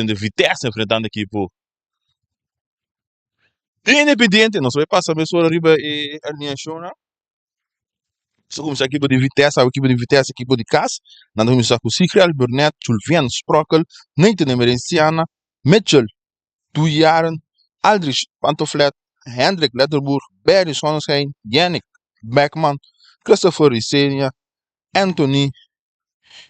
de Vitesse enfrentando a equipo de Independiente. Não se vai passar a pessoa arriba e a linha chona. Se começar a equipa de Vitesse, a equipa de Vitesse, a equipa de Cas, nós vamos começar com Sikrel, Burnett, Julvian, Sprockel, Nathan Emerenciana, Mitchell, Tuyaren, Aldrich, Pantoflet, Hendrik Letterburg, Barry Sonnenschein, Yannick Beckman, Christopher Isenia, Anthony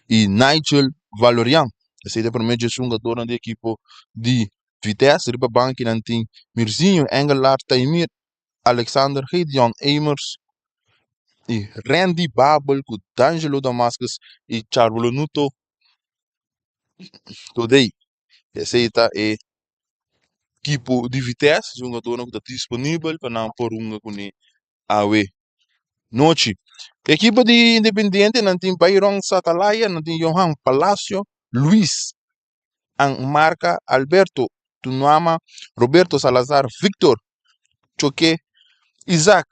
e Nigel Valorian. Esse é o primeiro jogador da equipa de Vitesse. Riba banco não tem Mirzinho, Engelhard, Taimir, Alexander, Gideon Amers e Randy Babel com D'Angelo Damascus e Charlo Nuto. Today, esse é o equipo de Vitesse, jogador que está disponível para não pôr com a noite. Equipa de Independiente não tem Byron Satalaya, não tem Johan Palacio, Luis Marca, Alberto Tunuama, Roberto Salazar, Victor Choque, Isaac,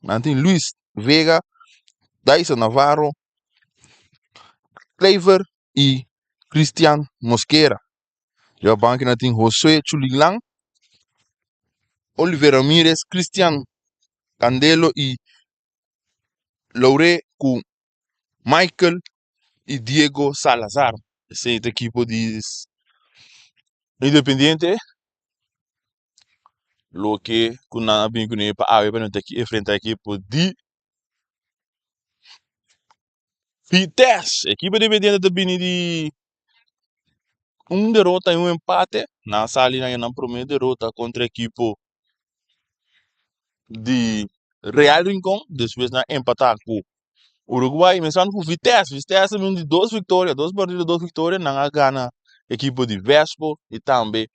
não tem Luis Vega, Dyson Navarro, Clever e Cristian Mosquera. Já banco não tem Josué Chulilang, Oliver Ramírez, Cristian Candelo e Laure com Michael e Diego Salazar. Esse é o equipo de Independiente. Lo que kuna bin kune pa awe pa nante ki enfrenta a equipe de Vitesse. Equipe de Independiente também de derrota e empate. Na sala na primeira derrota contra a equipe de Real Rincón. Depois na empatar com Uruguai. Mencionando com Vitesse. Vitesse tem de 2 vitórias, 2 partidas, 2 vitórias. Na gana equipe de Vespo e também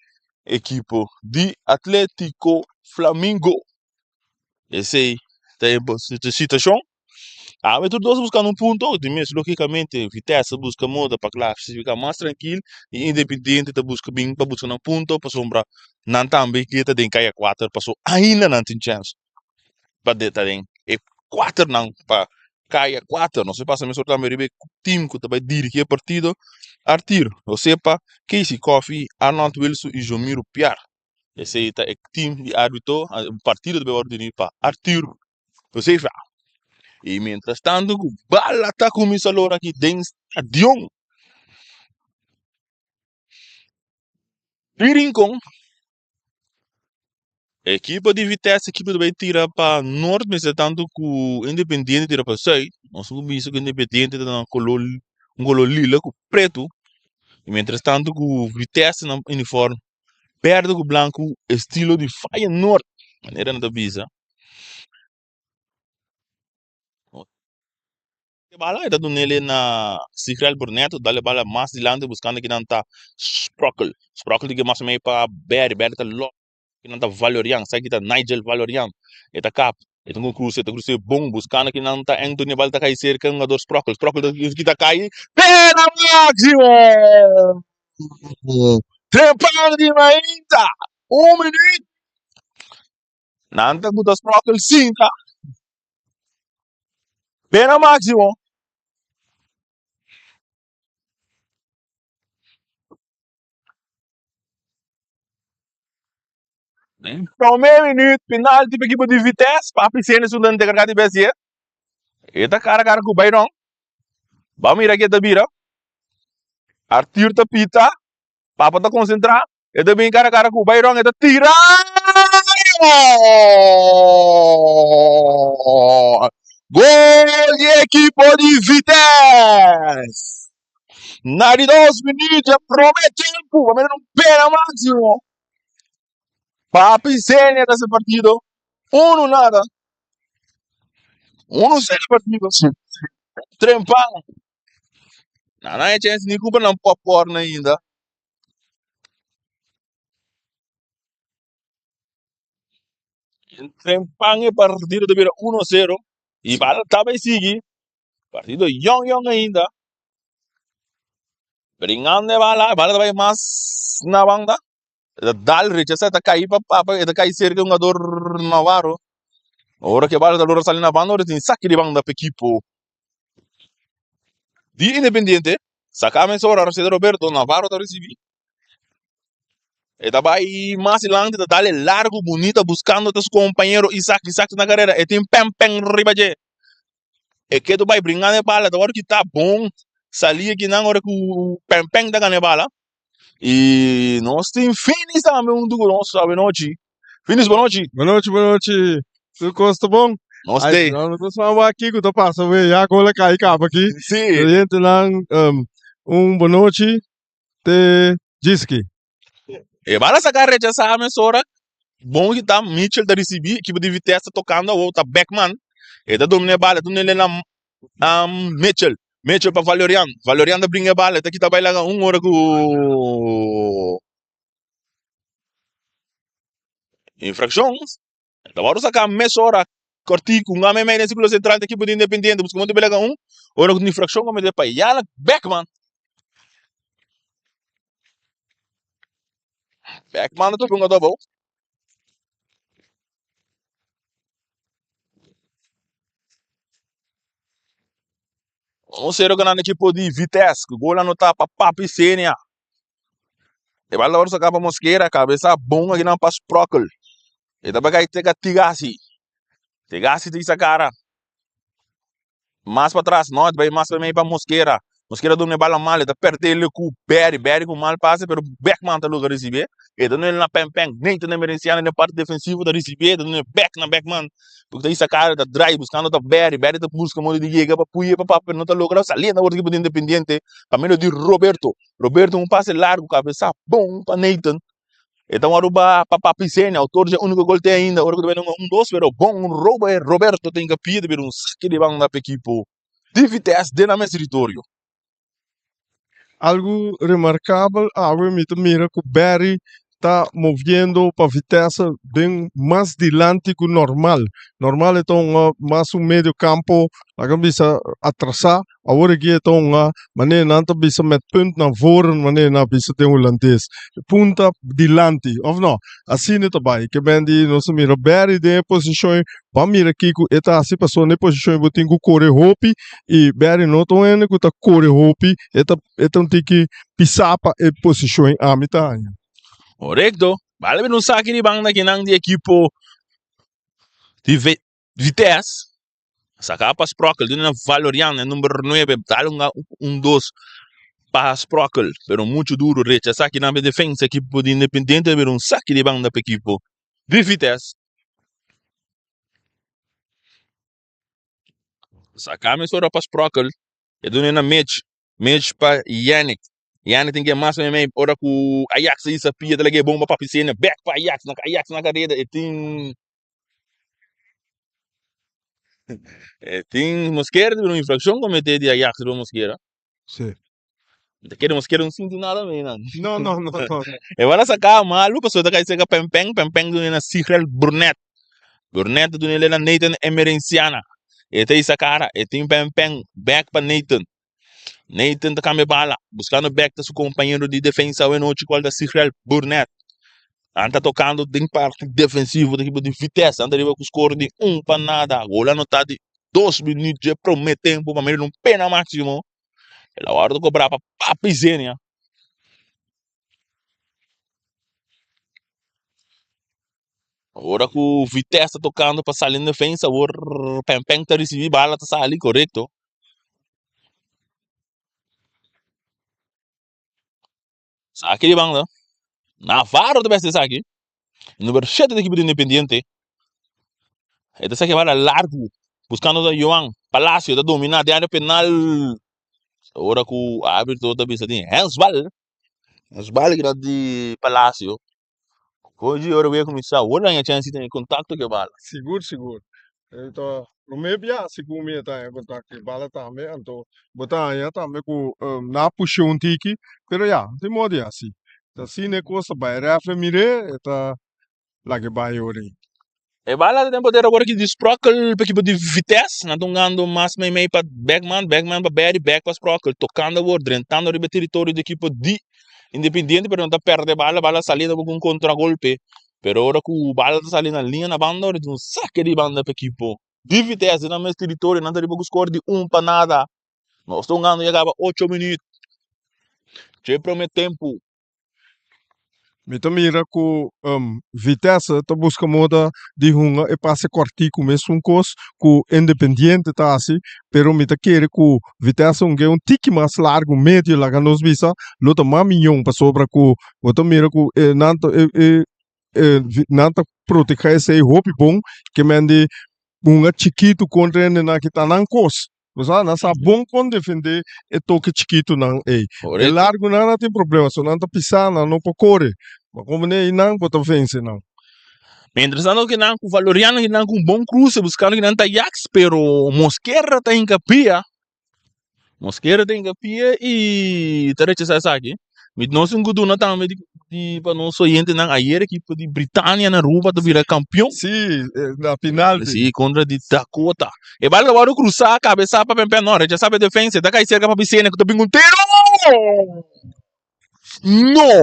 equipe de Atlético Flamengo. Esse é a situação. Mas todos buscando um ponto, logicamente, Vitesse busca moda para classificar mais tranquilo e Independiente busca bem para buscar um ponto para sombra. Não também que está em caia 4 passou ainda não tem chance para detar em 4 não para caia 4 não se passa mesmo também o time que vai dirigir a partida Arthur, ou seja, Casey Coffey, Arnold Wilson e Jomiro Piar. Esse é o time de árbitro, o partido deve ordenar para Arthur, ou seja, e mientras tanto, o bala está começando aqui dentro do estadião. Rincón. Equipa de Vitesse, equipa vai tirar para norte, mas tanto que o Independiente tira para sul. Nós sabemos isso que o Independiente está um color lila com preto. E mientras tanto, o Vitesse no uniforme perde com branco, estilo de Feyenoord. Maneira não bisa. Bala está nele na Sikrel Burnett, dá-lhe bala mais adiante buscando que não está Sprockel. Sprockel que mais meio para Barry está louco. Que não está Valorian, sabe que está Nigel Valorian. Está cap. Então o cruze bom buscando que não está Anthony Balta cai cerca um jogador Sprockel. Sprockel que está cai. Pena máximo! Trepando de ainda! 1 minuto! Não está com o Sprockel sim, tá? Pena máximo! Primeiro minuto, penalti para a equipa de Vitesse, para a piscina estudante de carga de BSE. Eta cara com o Bayron. Vamos ir aqui da Bira. Arthur tá pita. Papa tá concentrar. Eta bem cara com o Bayron. Eta tira. Gol de equipa de Vitesse. Na de 2 minutos, promete tempo. Vamos ver um pena máximo. Para a piscina desse partido. 1-0. 1-0 partido. Trempão. Não é chance de Cuba não popcorn ainda. Trempão é partido de vira 1-0. E para também seguir. Partido young ainda. Brincando bala também mais na banda. Dal rechaça tá cair para tá cair cerca um jogador Navarro. Ora que bala da Lora sali na banda, ora tem saque de banda para equipo de Independiente. Sacame ora Roberto Navarro tá recebi. Ele vai mais lento, dá-lhe largo, bonita, buscando seus companheiros, Isaac na carreira, e tem pem ribaje. E que tu vai brincar de bala, da hora que tá bom, salia que não, hora que o pem da ganha bala. E nós temos Finis também, do nosso, sabe, noite. Finis, boa noite. Boa noite. Tudo Costa bom? Nós Aí, temos. nós estamos aqui, que eu tô passando, já agora cai capa aqui. Sim. A gente lá, boa noite, te diz que. E bala essa carreira já sabe, sora. Bom que tá Mitchell da receber, equipe de Vitesse tocando a outra, Beckman. E da domina bala, tu nele na Mitchell. Mitchell para Valerian. Valerian da brinca bala, tá aqui tá bailando hora com infracções. Da hora sacar meia hora. Cortico, um homem nesse ciclo central da equipe de Independente, busca muito belega hora com infração como de pai. Yala Beckman. Beckman tu punga do bom. Vamos ser o na equipe de Vitesse, que gola no tapa papi sênia. E vai lá hora sacar para Mosqueira, cabeça bom aqui na pas Procol. E da bagay tega Tigasi. Tigasi tem essa cara. Mais para trás, não, vai mais para meio para Mosqueira. Mosqueira do bala mal, ele tá perto ele com o Berry com mal passe, pero Beckman tá lugar receber. E dando ele na pem, nem tá emergenciando na parte defensiva da receber, dando ele back na Beckman. Porque tem essa cara da drive, buscando da Berry tá busca muito de chega para puia para papel, não tá lugar salir na outra equipe de Independente. Caminho de Roberto. Roberto um passe largo, cabeça bom para Nathan. Então, aruba para Picene, autor de único gol tem ainda, agora que um dois, pero bom, roubo é Roberto tem que pedir saque de banda para equipo de Vitesse dentro do meu território. Algo remarcável, algo me mira que o Barry está movendo para Vitesse bem mais dilante que o normal. Normal é mais um meio campo, agora bisa atrasar, agora aqui então maneira não bisa met punt na voren, maneira não bisa ter holandês. Punta dilante, of não? Assim é também, que bem de nós mira Barry de posição, para mira aqui que está assim passou na posição eu tenho que correr hopi e Barry não tão ainda que está correr hopi, então tem que pisar para a posição a metade. Correcto. Vale ver um saque de banda que não de equipo de Vitesse. Sacar para Sprockel, de na Valorian, número 9, dá um 2 para Sprockel, pero muito duro, recha, saque na defesa, equipo de Independente, ver um saque de banda para equipo de Vitesse. Sacar me sora para Sprockel, e do na match para Yannick. Yannick tem que mais ou menos, ora que o Ajax aí sabia, dele que bomba para piscina, back para Ajax na carreira, e tem Mosquera de uma infração cometida de Ajax do Mosquera. Sim. Daquele Mosquera não sente nada bem, não. Não. E vai sacar malu, pessoa da cabeça pempeng do na Cyril Burnett. Burnett do na Nathan Emerenciana. E tem essa cara, e tem pempeng back para Nathan. Nathan tá cambia bala, buscando back da seu companheiro de defesa o noite qual da Cyril Burnett. Anda tocando de parte defensivo da equipe de Vitesse, anda com o score de 1 para nada. Gola não tá de 2 minutos de promete tempo para meter um pena máximo. Ela hora de cobrar para Papizenia. Agora que o Vitesse tá tocando para sair em defesa, o Pempeng tá recebendo bala, tá saindo correto. Saque de banda. Navarro deve ser saque. Número 7 da equipe de Independiente. Este saque bala largo. Buscando o João Palacio, tá dominando a área penal. Agora que o árbitro tá pensando em Hensball que era de Palacio. Hoje eu vou começar. Agora a chance de contato que bala. Seguro. Então, no meio seguro me tá em contato que bala também, então botar aí também com na puxou um tiki, pero já, de modo assim. Assim né coisa vai refre mire, tá lá que vai ori. E bala tem poder agora que Sprockel para equipe de Vitesse, não tocando mais meio para Beckman para Berry, back para Sprockel, tocando agora, drentando o território da equipe de Independiente, pero não está perde bala salindo com um contragolpe. Pero agora que o bala está salindo na linha na banda, hora de um saque de banda para equipe de Vitesse, no mesmo território, não está com score de 1 para nada. Nós estamos ganhando, chegava 8 minutos. Já promete tempo. Então mira que Vitesse está busca moda de hunga e passe cortico mesmo um cos que Independiente tá assim, pero mita querer que Vitesse um tique mais largo médio lá que nós visa, luta mais milhão para sobra que então mira que nanto nanto proteger esse hope bom que mende bunga chiquito contra ele na que tá nan cos. Você nessa bom com defender e toque chiquito não é. E Correto? largo não tem problema, só não tá pisando, não pode correr. Mas como nem não pode vencer não. Me interessante que não, o Valoriano que não com bom cruze, buscando que não tá Jax, pero Mosquera tá em capia. Mosquera tem capia e tarecha sa aqui. Me nós um gudu na também de para nós oyente na ayer equipe de Britânia na rua para virar campeão. Sim, na penalti. Sim, contra de Dakota. E vai levar o cruzar a cabeça para pempe não, já sabe a defesa, da cai cerca para piscina que tá pingunteiro. Não,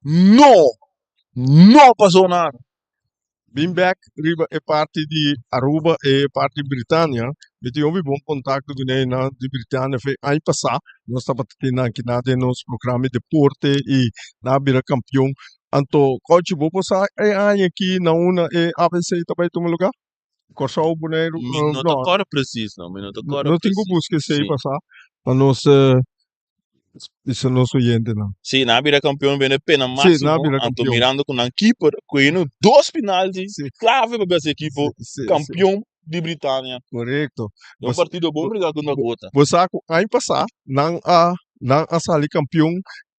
não, não passou nada. Beanback riba é parte de Aruba e parte de Britânia. Eu tive bom contato com ele na de Britânia foi ano passado. Nós estávamos tendo aqui na de nos programa de deporte e na vira campeão. Anto coach vou passar aí aqui na una e ABC também toma lugar. Corsa o boneiro Não tá não. agora preciso, não, não tá agora Não tenho preciso. busca sei Sim. passar. Para nós isso não sou gente não. Sim, na vira campeão vem pena Sim, máximo. na vira Anto campeão. mirando com um keeper, com dois penaltis, Sim. clave para essa equipe Sim, campeão de Britânia. correto. É um partido bom obrigado com Dakota. Você aí passar não a sair campeão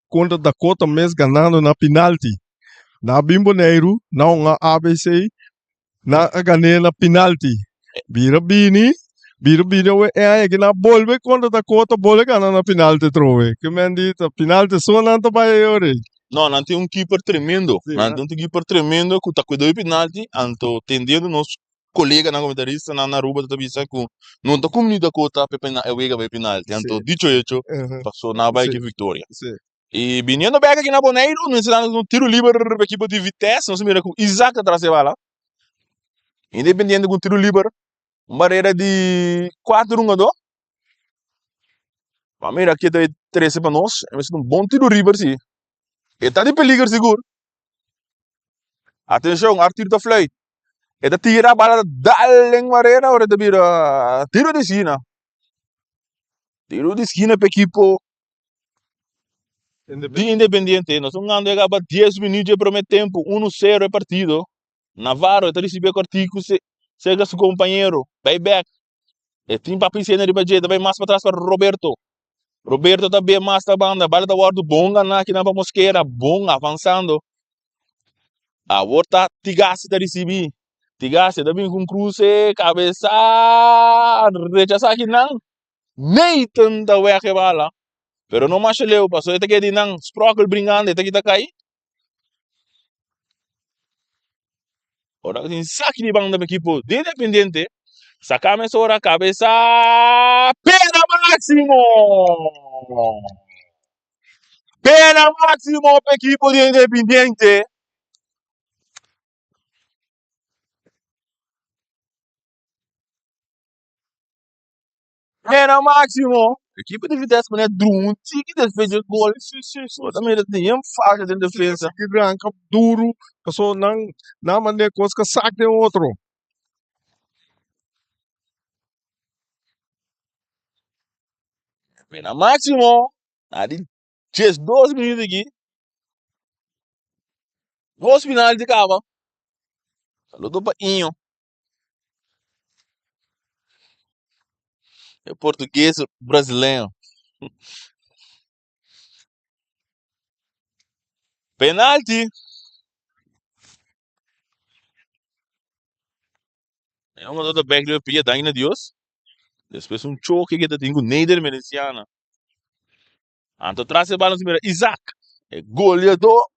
contra Dakota mesmo ganhando na penalti. Na Bimboneiro, não a ABC, na ganhei na penalti. Bira bini é aí que na bolve contra Dakota, bolve ganhando na penalti trove. Que me dito, penalti só não tá para eu. Não, não tem um keeper tremendo. Sim, Não tem um keeper tremendo que está cuidando do penalti. Anto tendendo nosso colega na comentarista na Aruba tá pensando que não está como Dakota para o penalti. Anto Sim. dicho hecho, Uhum. passou na vai Sim. que vitória. Sim. E vindo back aqui na Boneiro, nós estamos no tiro livre para a equipe de Vitesse, nós mira com Isaac atrás de bala. Independente com tiro livre, uma barreira de 4-1-2. Mas mira aqui tem 13 para nós, é um bom tiro livre sim. E está de peligro seguro. Atenção, Arthur da Flay. Ele tira a bala da barreira, ora de vira tiro de esquina. Tiro de esquina para a equipe de Independiente. Nós estamos andando agora 10 minutos de primeiro tempo, 1-0 é partido. Navarro está recebendo cortico, chega seu companheiro, vai back. E tem para piscina de budget, vai mais para trás para Roberto. Roberto também mais da banda, bala da guarda bom aqui na Mosquera, bom avançando. A outra Tigassi está recebendo. Tigassi também com cruze, cabeça, rechaçar aqui não. Nem tanta ué que bala. Pero não mais leu, passou até que de não, Sprockle brincando, até que tá cair. Ora, tem saque de banda da equipe de Independiente. Sacame ora cabeça. Pena máximo! Pena máximo para a equipe de Independiente. Pena máximo. A equipe de Vitesse é drone, que defende o gol. Também tem falha de defesa. Que arranca duro, passou não maneira coisa que saque de outro. Pena máximo. Ali, 12 minutos aqui. Dois finais de cava. Saludo para Inho. É português brasileiro. Penalti. É uma outra back de pia da Ina Dios. Depois um choque que tem com Neider Mereciana. Anto traz a bola no Isaac. É goleador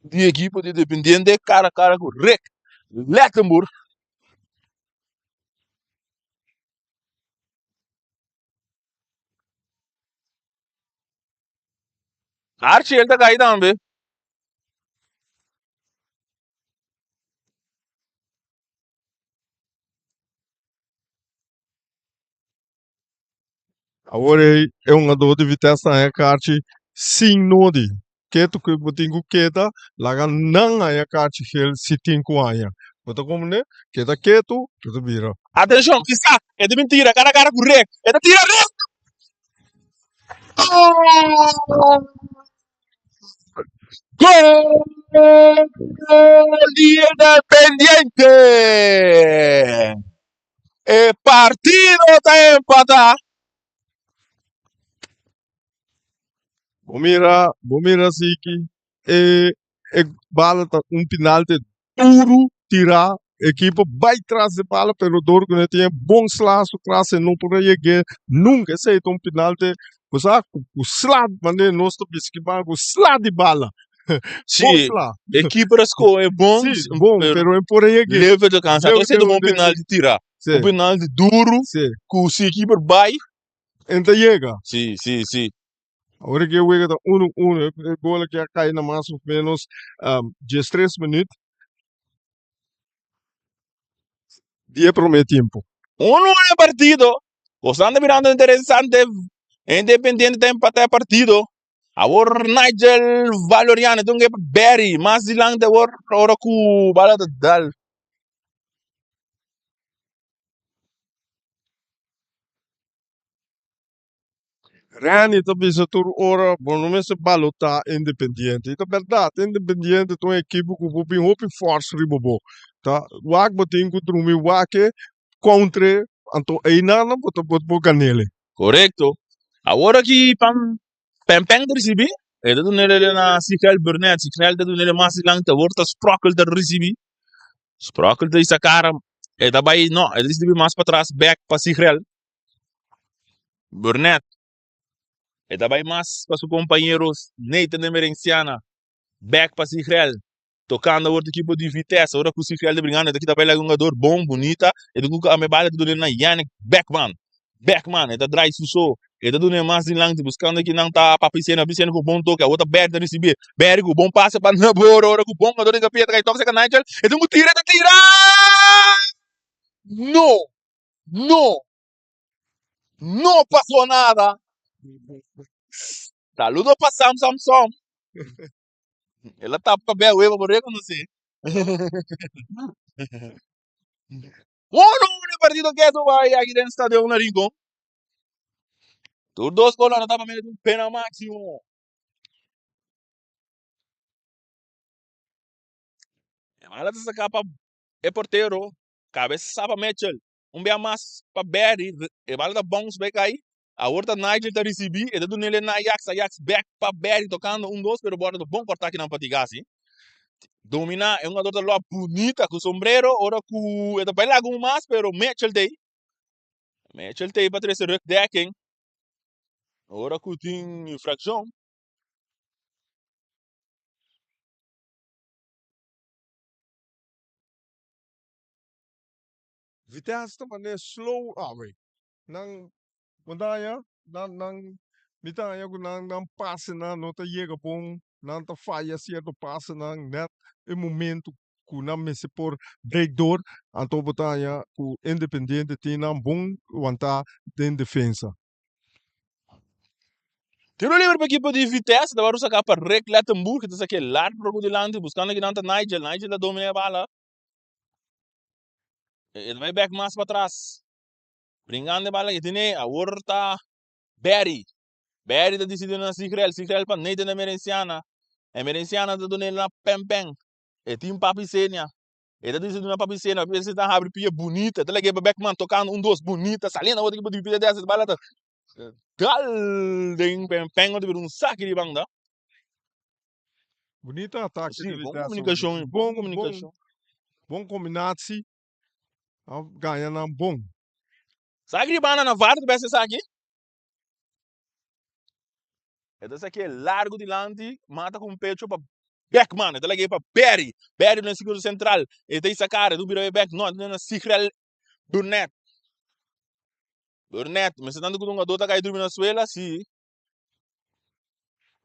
de equipe de Independiente cara a cara com Rick Lettenburg. Archie ele tá caído também. Agora é uma dor de Vitesse na carte sim nodi. keto que botingu keta, laga nang aya kati hel sitin ku aya. Bota como né? Keta keto, tudo vira. Atenção, está, é de mentira, cara correto, é de tira reto. Gol de Independiente! E partido está empatado. Bomira Siki, e bala tá penalti duro, tirar, equipa vai trás de bala, pero duro que não tinha bom slaço, trás e não poderia chegar, nunca aceita penalti, você o slad, mano, nós estamos com o slad de bala, bom Sim, slad, equipe rascou é bom, sim, bom, pero pero não poderia chegar, leva de cansado. leva Então, é um de, penalti tirar. Um sim, penalti duro, sim, que o equipe vai. então chega. Sim, sim, sim. Agora que eu vejo 1-1, o gol que cai na mais ou menos 13 minutos, dia para o meio tempo. Uno é partido. Gostando mirando interessante. Independiente tem empatar partido. Agora Nigel Valoriano, então que Barry, mais de lang de hora com bala de dal. Rani também se tur ora, bom, não se balota independente. Então, verdade, independente é uma equipe que vai hope force ribobo. Tá? Wag botin que trumi wake contra anto einana bot ganele. Correto. Agora que pem de receber. É do nele na Sikel Burnett, Sikel do nele mais de lang de hora Sprockle de receber. Sprockle de essa cara. É daí não, ele deve mais para trás, back para Sikel. Burnett. É daí mais para seus companheiros Nathan Emerenciana. Back para Sikel. Tocando outro tipo de vitesse, agora que o Cifrial de Brigana, daqui também é um jogador bom, bonita, e do que a minha bala do na Yannick Beckman, é da Dry Susso, é da Dune mais em langue, buscando que não tá para piscina com bom toque, a outra Berta receber, Berg, o bom passe para na boa, hora com bom jogador de capeta, que toca com Nigel, e do tira, tira! Não, não, não passou nada. Saludo para Samson. Ela tá para bem, eu vou reconhecer. Uno partido que eso vai aqui dentro do estádio na Rincon. Os dois gols não tava meio de pena máximo. Ela se capa é porteiro. Cabeça sapa Mitchell. Bem mais para Berry. E bala da bounce back aí. A outra Nigel tá recebi. E do nele na Ajax back para Berry tocando dois pero bora do bom cortar aqui na patigasse. Domina é um jogador da lua bonita com sombrero. Ora com... É da bela algum mais pero Mitchell tem. Mitchell tem para trazer rec decking. Ora com tem infração. Vitesse também é slow away. Nang mandaya, nang mitaya ko nang passe na nota chega bom, nang ta falha certo passe nang net e momento que na me se por breakdoor, anto botanya ku independente tina bom wanta den defensa. Tiro livre para a equipe de Vitesse, da Barussa cá para Reclatenburg, que está aqui lá para o Dilante, buscando aqui dentro Nigel. Nigel da domina a bala. Ele vai back mais para trás. Brincando a bala que tem a Horta Berry. Berry está decidindo na Sigrel para Neide na Emerenciana. Emerenciana está dando na Pem. E tem Papicênia. Ele está decidindo na Papicênia, a Papicênia está abrindo pia bonita. Está aqui para Beckman tocando dois bonita, salindo a outra equipe de Vitesse dessas balas. Galdem Pem, onde vira saque de banda. Bonita ataque de Sim, bom Vitesse. comunicação, bom comunicação. Bom combinatie, ganha na bom. Sabe que bana na varda do BSS aqui? É dessa aqui, largo de lante, mata com o pecho para Beckman, é daqui para Berry. Berry no segundo central. E tem essa cara, do Biro Beck, não, na Sigrel Burnett. Burnett, mas se tanto que um adulto cai dormir na Suela, sim.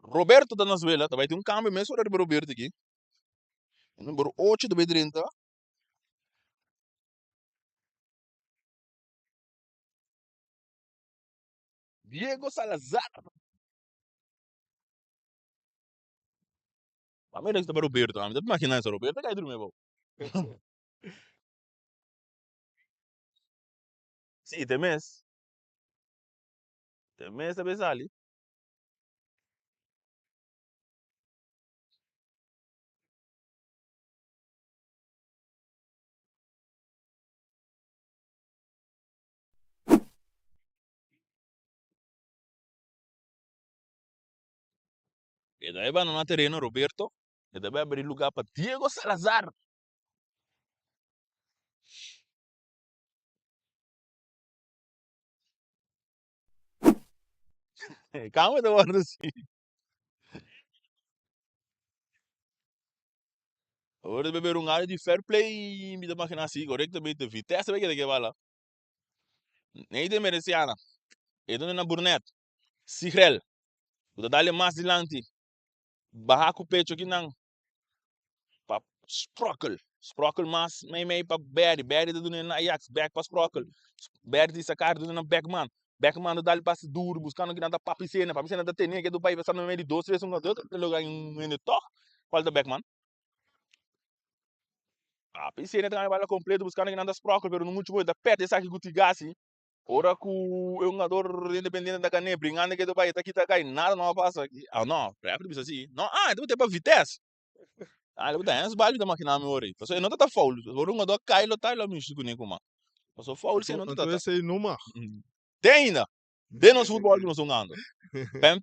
Roberto tá na Suela, também tem um câmbio mesmo para Roberto aqui. Número 8 do B30. Diego Salazar. A mim está para Roberto, a mim está imaginando essa Roberto, cai dormir, bom. Sim, tem mês também ali. E daí vai no terreno Roberto, e daí vai abrir lugar para Diego Salazar. Calma, da hora assim. Agora beber um área de fair play, me dá máquina assim, corretamente, Vitesse, vai que vai lá. Nem de Mereciana, e dona na Burnett, Sigrel, o da dale mais dilante, barraco pecho aqui não, pa Sprockle mas meio para Berry da dona na Ajax, back para Sprockle, Berry de sacar dona na Beckman da dale passe duro, buscando que nada papicena da tenia que do pai passando no meio de 12 vezes um outro, lugar em toque, qual da Beckman? A piscina também vai lá completo buscando que nada Sprockle, pero não muito bom, da perto dessa aqui gutigassi. Ora que o jogador independente da Cané brincando que do pai tá aqui tá caindo nada não passa aqui. Ah não, é para assim. Não, então tem para Vitesse. Ah, ele tem as balas da máquina me ori. Passou não tá foul. O jogador cai lo tá lá me chico nem como. Passou foul sem não tá. Então esse aí numa. Tem ainda. Tem nos futebol que nós jogando.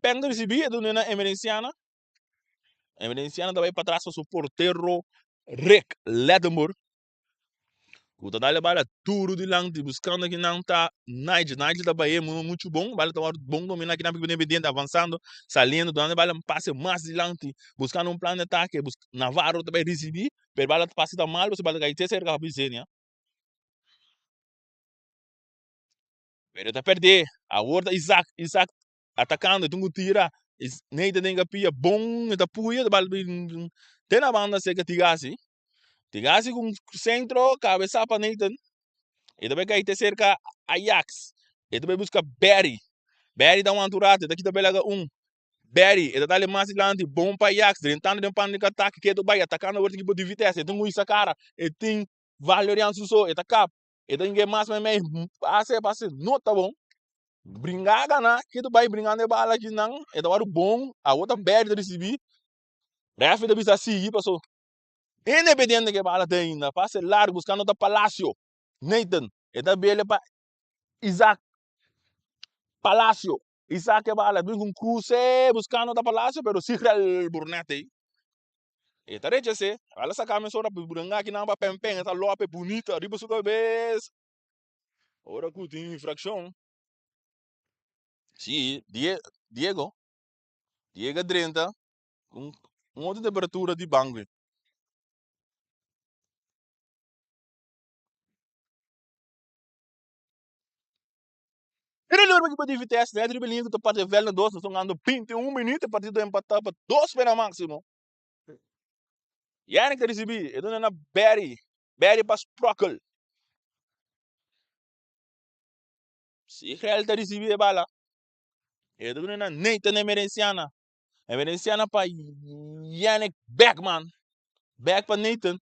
Pem recebia do na Emerenciana. Emerenciana da vai para trás o porteiro Rick Ledemur. O Tadalha bala tudo de lang buscando que não tá Nigel da Bahia muito bom, bala tá bom dominar que não fica independente avançando, saliendo, dando bala um passe mais de lang buscando um plano de ataque, Navarro também receber, per bala passe tá mal, você bala cair cerca a piscina. Pero tá perder, a horda Isaac atacando, tungo tira, Neita tem pia bom, tá puia, bala tem na banda seca Tigasi com centro, cabeça para Nathan. E também cai cerca Ajax. E também busca Berry. Berry dá uma anturada, daqui também laga Berry, e dá mais adiante, bom para Ajax, tentando de um pano de ataque, que é do Bahia, atacando o outro equipe de Vitesse, tem isso cara, e tem Valerian Suso, e tá cap, e tem que mais passe, não tá bom. Brincaga, né? Que do Bahia brincando de bala aqui, não, e tá bom, a outra Berry de receber, ref da bisa seguir, passou. Independente que bala tem ainda, passe largo, buscando o Palácio, Nathan, e tá bem para Isaac Palacio. Isaac que bala, vem com cruce buscando da Palacio, pero sigra el Burnete. E tá recha se, ela saca me sora buranga que não vai pempem, essa lope bonita, riba suca vez. Ora que tem infração. Sim, Diego 30, com outra temperatura de banco. Ele lembra que pode Vitesse, né? Dribelinho que tu parte velho no doce, estão ganhando 21 minutos, a partir do empatar para 2 pena máximo. Yannick recebi, e dona na Berry para Sprockle. Se Israel te recebi bala, e dona na Nathan Emerenciana para Yannick Beckman. Back para Nathan.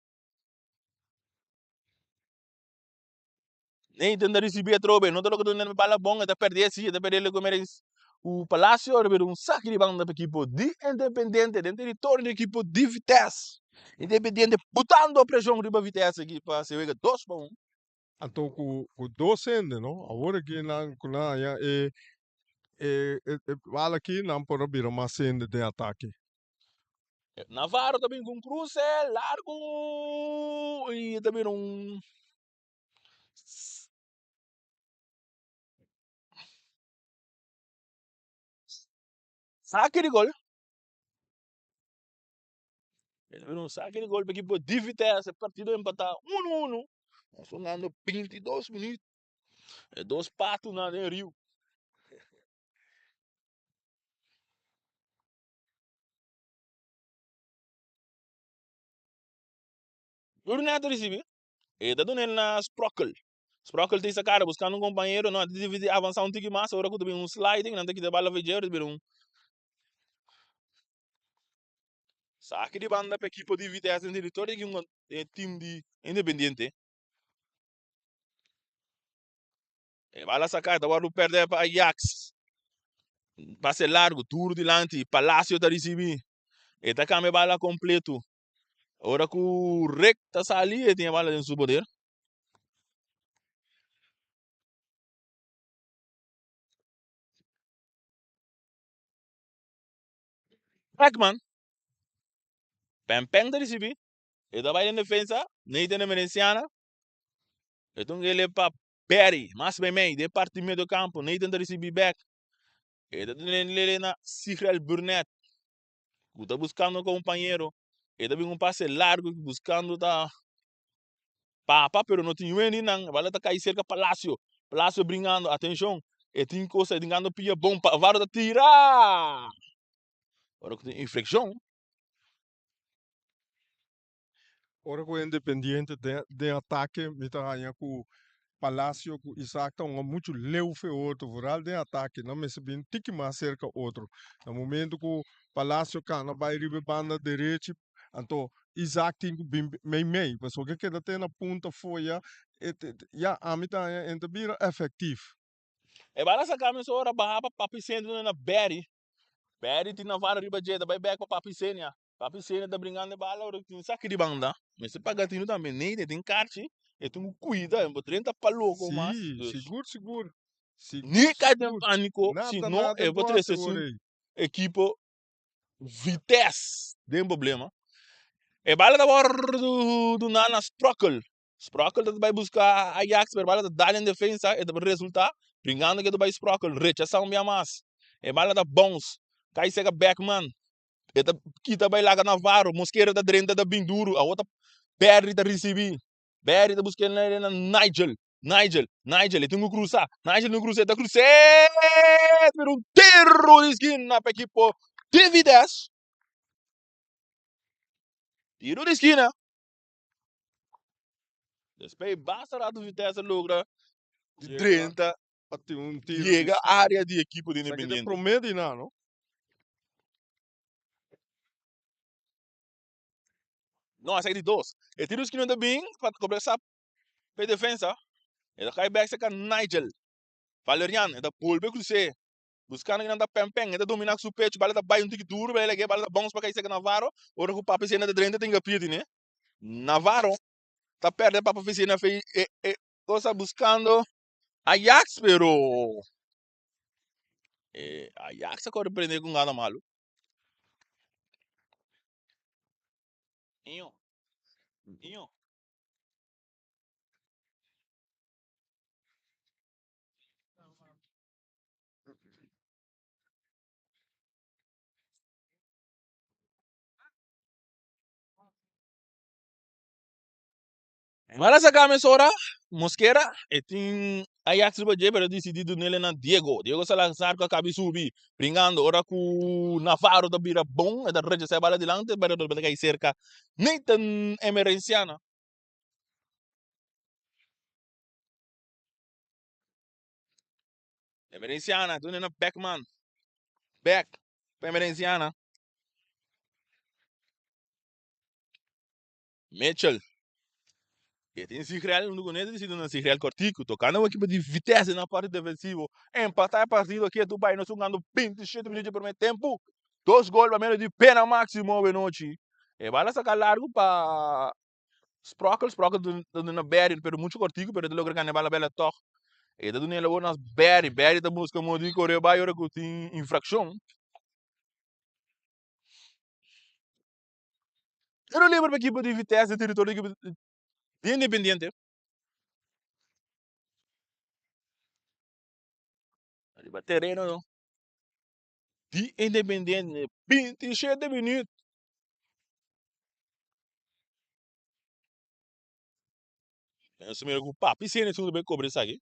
Nathan da recebi a trobe, não tô que não bala bom, até perder assim, até perder com o Palácio, um saque de banda para equipe de Independente, dentro do território da equipe de Vitesse. Independente, botando a pressão de Vitesse aqui para se ver 2-1. Então com 12 não? Agora que na ya bala aqui não pode vir mais de ataque. Navarro também com cruze, largo, e também saque de gol. Ele não saque de gol para a equipe de Vitesse, partido empatar 1-1. Nós estamos ganhando 22 minutos. É 2 patos na Rio. O Neto recebe. E tá dando ele na Sprockle. Sprockle tem essa cara, buscando um companheiro, não, deve avançar um tique mais, agora que tem um sliding, não tem que dar bala vejeiro, um Saque de banda para equipo de Vitesse en territorio que un team de Independiente. Bala sacar, agora perder para Ajax. Passe largo, tudo delante, Palácio tá receber. E tá cambia bala completo. Ora que o Rec tá ali, e tem a bala dentro do poder. Pac-Man. Pem tá receber. E tá vai em defesa, nem tem a Merenciana. Então ele para Perry, mas bem, de parte meio do campo, nem tem a receber back. E tá ele na Cifrel Burnett. Tá buscando um companheiro. E tá um passe largo, buscando tá Papa, pero não tinha nem não. Vale tá cair cerca Palácio. Palácio brincando, atenção. E tem coisa brincando pia bom para varo da tirar. Agora que tem inflexão. Ora com Independiente de ataque, mita ganha com Palácio, com Isaac, tá muito leu fe outro, voral de ataque, não me sabia tique mais cerca outro. No momento que o Palácio cana vai ribe banda direita, então Isaac tem que meio, mas o que queda tem na ponta foi já a mita ainda bira efetivo. E vale essa camisa ora barra para papi sendo na Berry. Berry tem na vara riba jeta, vai back para papi senia. Papi senia tá brincando de bala, ora tem saque de banda. Mas se paga tino também, nem tem carte. E tu cuida, é 30 para louco, mas. Sim, seguro. Nem cai de Seguro. pânico, senão Nada eu vou ter esse equipo Vitesse, tem problema. E bala da bordo do Nana Sprockle. Sprockle vai buscar Ajax, mas bala da dar em defesa e depois resultar, brincando que do vai Sprockle, rechação minha mas. E bala da bons, cai sega Beckman. E da kita vai lá Navarro, Mosqueira da Drenta da Binduro, a outra Berry da receber. Berry da buscar na Nigel, ele tem que cruzar. Nigel não cruza, da cruzar. Pero um terro de esquina para equipo de Vitesse. Tiro de esquina. Depois basta lá do Vitesse logra de 30 chega à área de equipe de Independiente. Promete não? Não, essa é de 2. E tiro de esquina também para começar para defesa. Ele cai back seca Nigel. Valerian, ele pulpe cruzar. Buscando que não dá pem-pem, ele domina com o peito, bala da baia um tique duro, ele quer bala da bons para cair seca Navarro. Ora que o papo cena de 30 tem que pedir, né? Navarro tá perdendo para a oficina, coisa buscando Ajax, pero Ajax agora prender com nada malo. Inho. Mala essa camisa Mosquera, e tem Ajax do Badje, pero decidido nele na Diego. Diego Salazar com a cabeça subir, brincando, ora com Navarro da bira bom, e da rede sai bala delante, pero do cair cerca. Nem tão emergenciana. Emergenciana, tu na Beckman. Beck, emergenciana. Mitchell. E tem Sigreal no Guneta decidido na Sigreal Cortico, tocando uma equipe de Vitesse na parte defensiva. Empatar a partida aqui, do Bahia, nós jogando 27 minutos por meio tempo. 2 gols para menos de pena máximo de noite. E vai sacar largo para Sprockle na Berry, pero muito cortico, pero de logra ganhar bala bela toque. E da Daniela nas Berry da busca de correr vai hora que tem infração. Eu lembro para a equipe de Vitesse, de território de Independiente. Arriba terreno, não. De Independiente, 27 minutos. Isso mesmo, o papo, e se tudo bem cobrir isso aqui.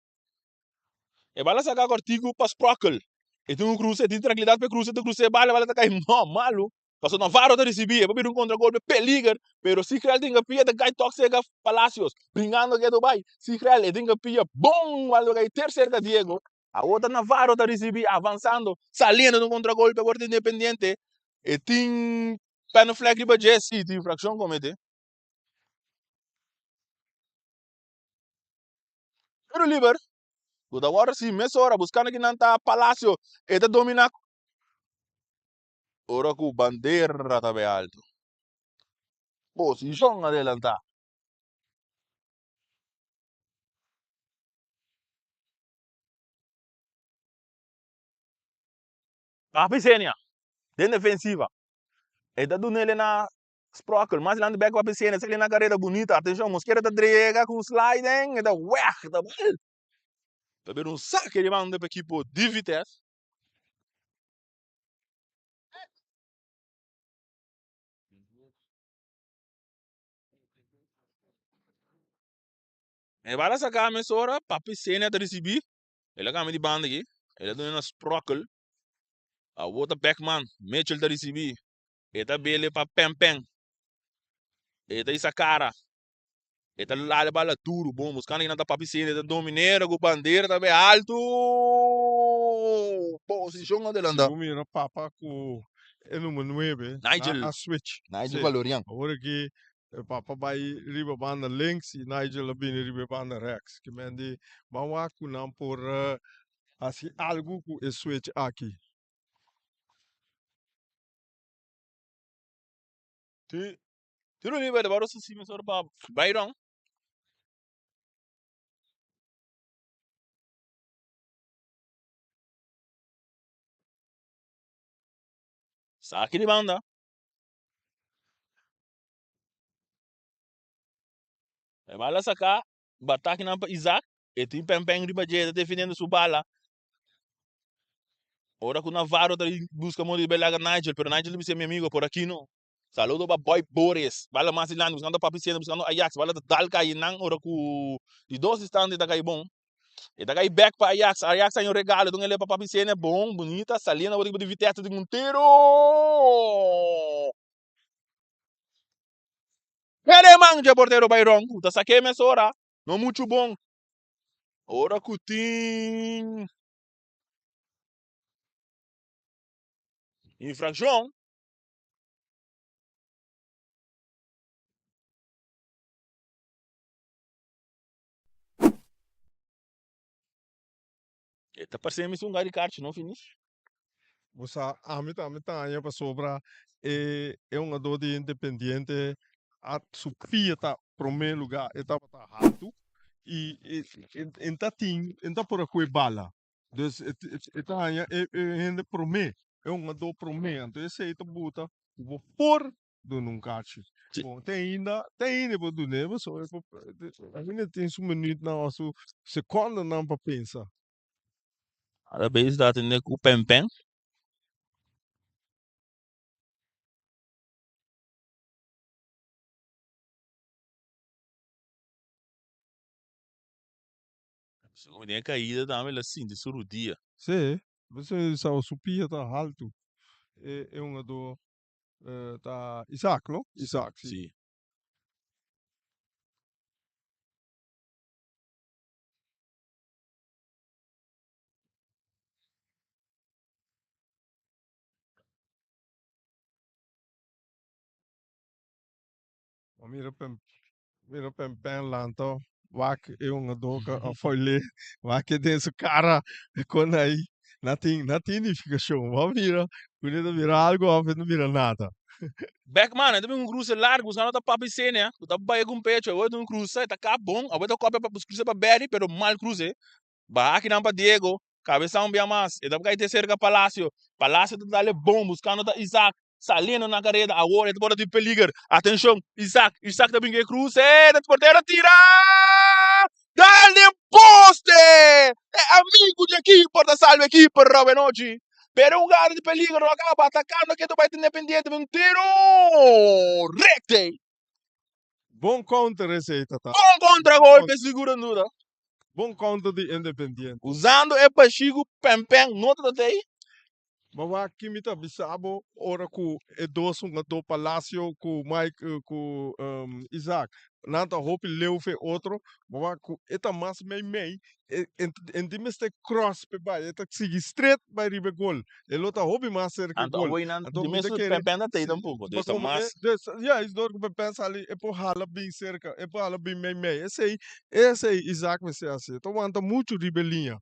E bala sacar cortico para Sprockle. E tem cruze, tem tranquilidade para cruze, bala tá caindo, malo. Passou Navarro da recibir, para vir contra-golpe, peligar, pero se Creel tem que pia, da cai toque chega Palácios, brincando que do Dubai, se Creel tem que pia, bom, vale cai terceira Diego, a outra Navarro da recibir, avançando, salindo no contra-golpe, agora Independiente, e tem pé no flag riba Jesse, de infração comete. Pero liber, o da hora sim, mesora, buscando que não tá palácio, e tá domina. Ora com bandeira tá bem alto. Posição adelantar. Piscina, dentro defensiva. E tá dando ele na Sprockle, mas lá no back a piscina, se ele na carreira bonita, atenção, Mosquera tá drega com sliding, e tá ué, tá bom. Tá vendo um saque de mão para equipe de Vitesse. E vai lá sacar a mesora, para piscina tá receber. Ele acaba de banda aqui. Ele tá na Sprockle. A outra backman, Mitchell tá receber. Ele tá bele para Pem. Ele tá essa cara. Ele tá lá de bala duro, bom, buscando que não tá para piscina, ele tá domineiro, com bandeira, tá bem alto. Posição adelante. Mira papa com o número 9, Nigel. a switch. Nigel Valorian. Agora que papa vai riba banda links e Nigel bem riba banda rex. Que mende bawa ku não por assim algo com o switch aqui. Tiro livre, agora se sim, mesora para Byron. Saque de banda. Vai lá sacar, batak na Isaac, e tem Pem riba de defendendo sua bala. Ora com Navarro tá busca muito de belaga Nigel, pero Nigel me meu amigo por aqui não. Saludo para Boy Boris. Bala mais lá, buscando para piscina, buscando Ajax, bala da Dalca e não, ora com de dois instantes da gai bom. E da gai back para Ajax, Ajax tem um regalo, então ele para piscina bom, bonita, salina, o tipo de Vitesse de Monteiro. Ele manja porteiro Byron, tá saquei mesmo ora. Não muito bom. Ora Coutinho. Infração. Tá parecendo um lugar de kart, não finish? Você a mim tá para sobra é um ador de independente a supia tá primeiro lugar etapa tá rato e enta tim enta por aqui bala. Dus eta ainda prome é um ador prome então esse aí tá buta vou por do num kart. Bom, tem ainda para do nevo só ainda tem um minuto na nosso segundo não para pensar. Ada base dati ne ku Pem. Como tinha caída também assim, de surudia. Sim, você sabe supia tá alto é um ador tá Isaac, não? Isaac, sim. Sim. Mira pem lanto, wak é um ador que a folha, wak é desse cara quando aí natin fica show, vamos mira, quando mira algo, não mira nada. Backman, também um cruze largo, os caras tá papi cena, tu tá baia com pecho, eu um cruze, tá cá bom, eu vou copia para os cruze para Berry, pero mal cruze. Ba aqui não para Diego, cabeça um bem mais, e dá para ter cerca Palácio, Palácio tá dale bom, buscando da Isaac, salindo na carreira, agora tu pode ter peligro, atenção, Isaac tá bem que cruze, tá porteiro tira! Dale poste! É amigo de equipe, porta salve equipe, Robin hoje. Pero un lugar de peligro acaba atacando que tu vai independiente de um tiro recte. Bom counter esse aí, Tata. Com contra-golpe, segura dura. Bom counter de Independiente. Usando é para Chico Pem, nota daí. Bawa kimita bisabo ora ku edoso nga do Palacio ku Mike ku Isaac. Nanta hopi leuve outro, bawa ku eta mas mei en die miste cross pe ba eta sigi straight by ribe gol. Elota hopi mas cerca Anto gol. away nan Então de me mesmo querer pempenda tem tampouco. ba Dessa como é mas ja is dor que pensa ali e po hala bem cerca, e po hala bem mei. Esse aí Isaac me se assim. Então anta muito ribelinha.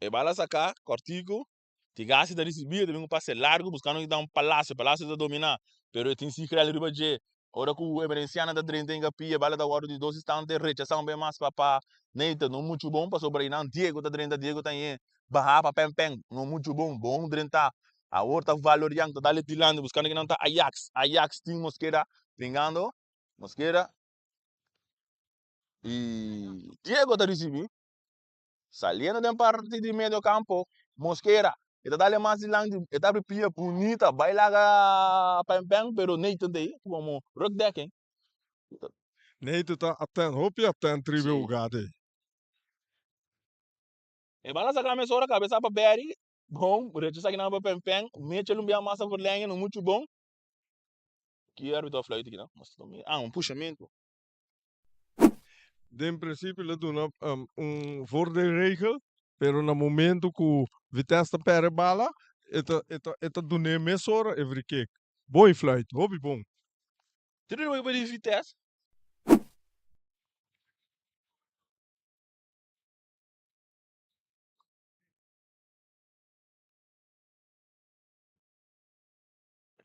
e bala sacar, cortico, tigasi da recibir, de um passe largo, buscando dar um palácio da dominar. Pero tem se criar riba je. Ora que o emerenciana da drendenga pia, bala da hora de 12 instantes, rechação bem mais papá. Neita, não muito bom, passou para aí, não, Diego da drenda, Diego tá aí. Barra pa pem, não muito bom, bom drenta. A outra valoriando, tá dali tilando, buscando que não tá Ajax tem Mosquera, pingando, Mosquera. E Diego da recibir. Saliendo de parte de meio campo, Mosquera. Eta dale mais lang, eta pia bonita, bailaga pem pero nem tentei, como rock decking. Nee, tu tá até hopi até tribe Sim. ugade. E bala sa kame sora cabeça para Berry, bom, reto sa kinaba pem, meche lumbia massa por lenha, no muito bom. Que árbitro flight aqui, não? Mas também, puxamento. In principe le doen voor de regel, pero no momento que Vitesse pere bala, eta doen mesora every kick. Boy flight, hobby bom. Tudo bem para Vitesse.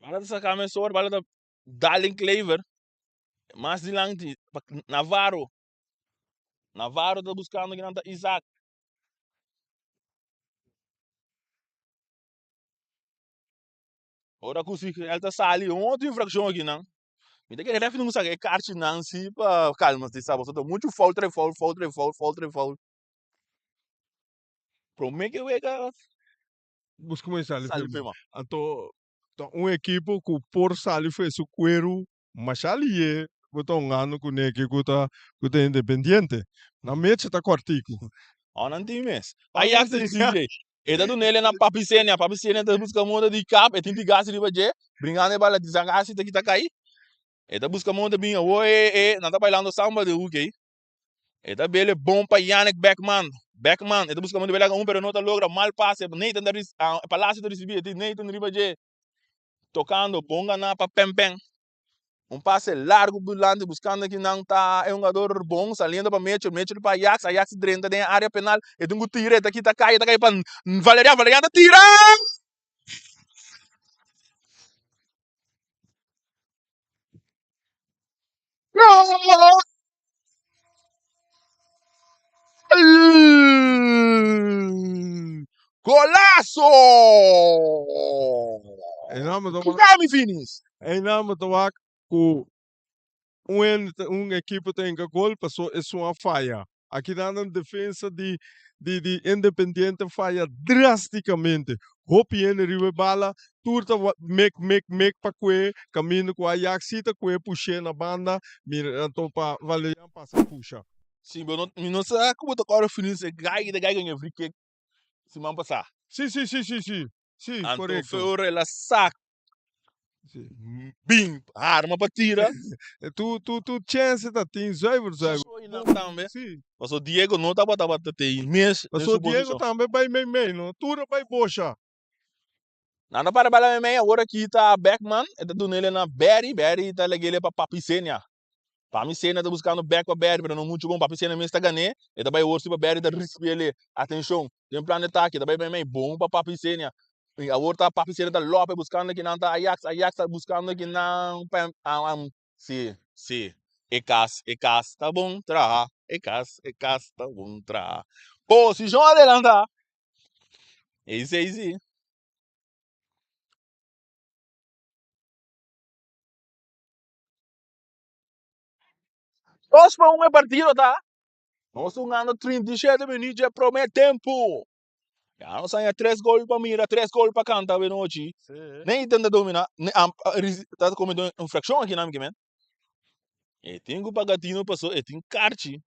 Bala sa kame sora, bala da Darling Cleaver. Mais de lang, Navarro. Navarro tá buscando aqui, não tá Isaac. Ora così, alta sali, outra infração aqui, não? Me tem que ref não sabe, é carte não, se para calma, se sabe, só muito foul. Promete que vai cá, Busca mais sali sali fema. fema. Anto, equipo que por sali fe su cuero, mas ali é, botou ano com ne que tá independente. Na mecha tá quartico. Não tem mais. Ah, Aí não a tem. CJ, e da do nele na papicênia tá buscando moda de cap, e tem de gás de baje, brincando bala de zangasi, tá aqui tá cair. E da busca moda bem, oi, não tá bailando samba de UK. E da bele bom para Yannick Beckman, e da busca moda bela pero não tá logra mal passe, nem tá palácio de receber, nem tá de baje. Tocando, bonga na para pem. Passe largo bulante, buscando que não tá é um jogador bom, saliendo para Mitchell para Ajax dentro da área penal, e tem um tiro, tá aqui, tá cai para Valerian tá tira! Gol! Golaço! Em nome do Kami Finis! em nome do equipe tem gol, passou é uma falha. Aqui dando defesa de Independiente falha drasticamente. Hopi en ribe bala, turta make pa kwe, caminho com a Ajax, sita kwe puxe na banda, mira, então pa Valerian passa puxa. Sim, eu não sei como tá agora Finis, é gai ganha free kick, se man passar. Sim, Então, correto. foi ela saca, bim, arma para tira. Tu chance tá tem zuiver. Foi não também. Sim. Mas o Diego não estava tem mês Mas nessa o Diego posição. também vai não, tudo vai bocha. Nada para balar meia, agora aqui tá Beckman, é do nele na Berry tá legal para Papicênia. Papicênia tá buscando back para Berry, mas não muito bom, Papicênia mesmo está ganhando, e também o urso para Berry tá risco ele. Atenção, tem um plano de ataque, também bem bom para Papicênia. E a outra Papicênia tá Lopes buscando que não tá Ajax tá buscando que não, sim. Ecas, tá bom, tra. Ecas, tá bom, tra. Posição adelanta. Easy. Nós para um partido, tá? Nós estamos ganhando 37 minutos, já promete tempo. Já nós temos 3 gols para mira, 3 gols para cantar bem hoje. Nem tenta dominar, tá comendo infração aqui na minha. E tem que pagar tino passou, e tem carte.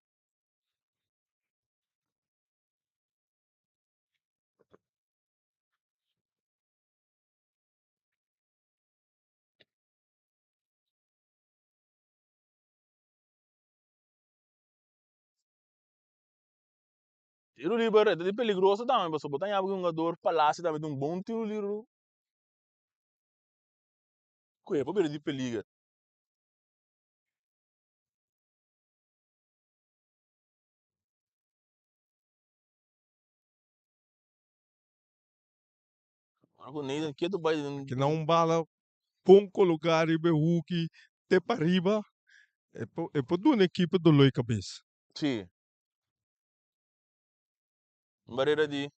Tiro livre é peligroso também, você botar em algum jogador palácio também de bom tiro livre. Coisa, para ver de perigo. Algo nem que tu vai. Que não bala pouco lugar e Hulk te para riba é por uma equipe do loi cabeça. Sim. Barreira de.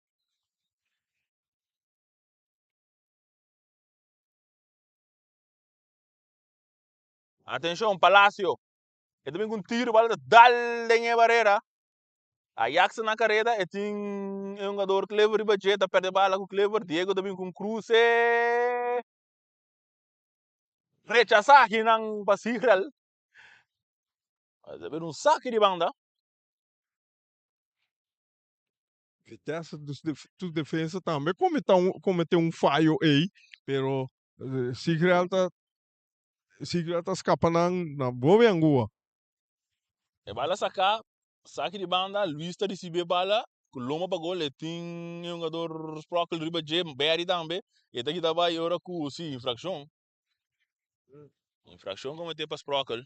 Atenção, Palácio. É também com tiro, bala dale em barreira. Ajax na carreira, é tem um jogador clever e budget, perde bala com clever. Diego também com cruze. Rechazar aqui nang pasigral. Mas é um saque de banda. Vitesse dos defesa também cometeu falho aí, pero Sigreal tá escapando na boa angua. É bala sacar, saque de banda, Luiz está recebendo bala. Com loma para gol, tem um jogador Sprockle riba J, Berry também. E daqui da vai ora com sim infração. Infração cometeu para Sprockle.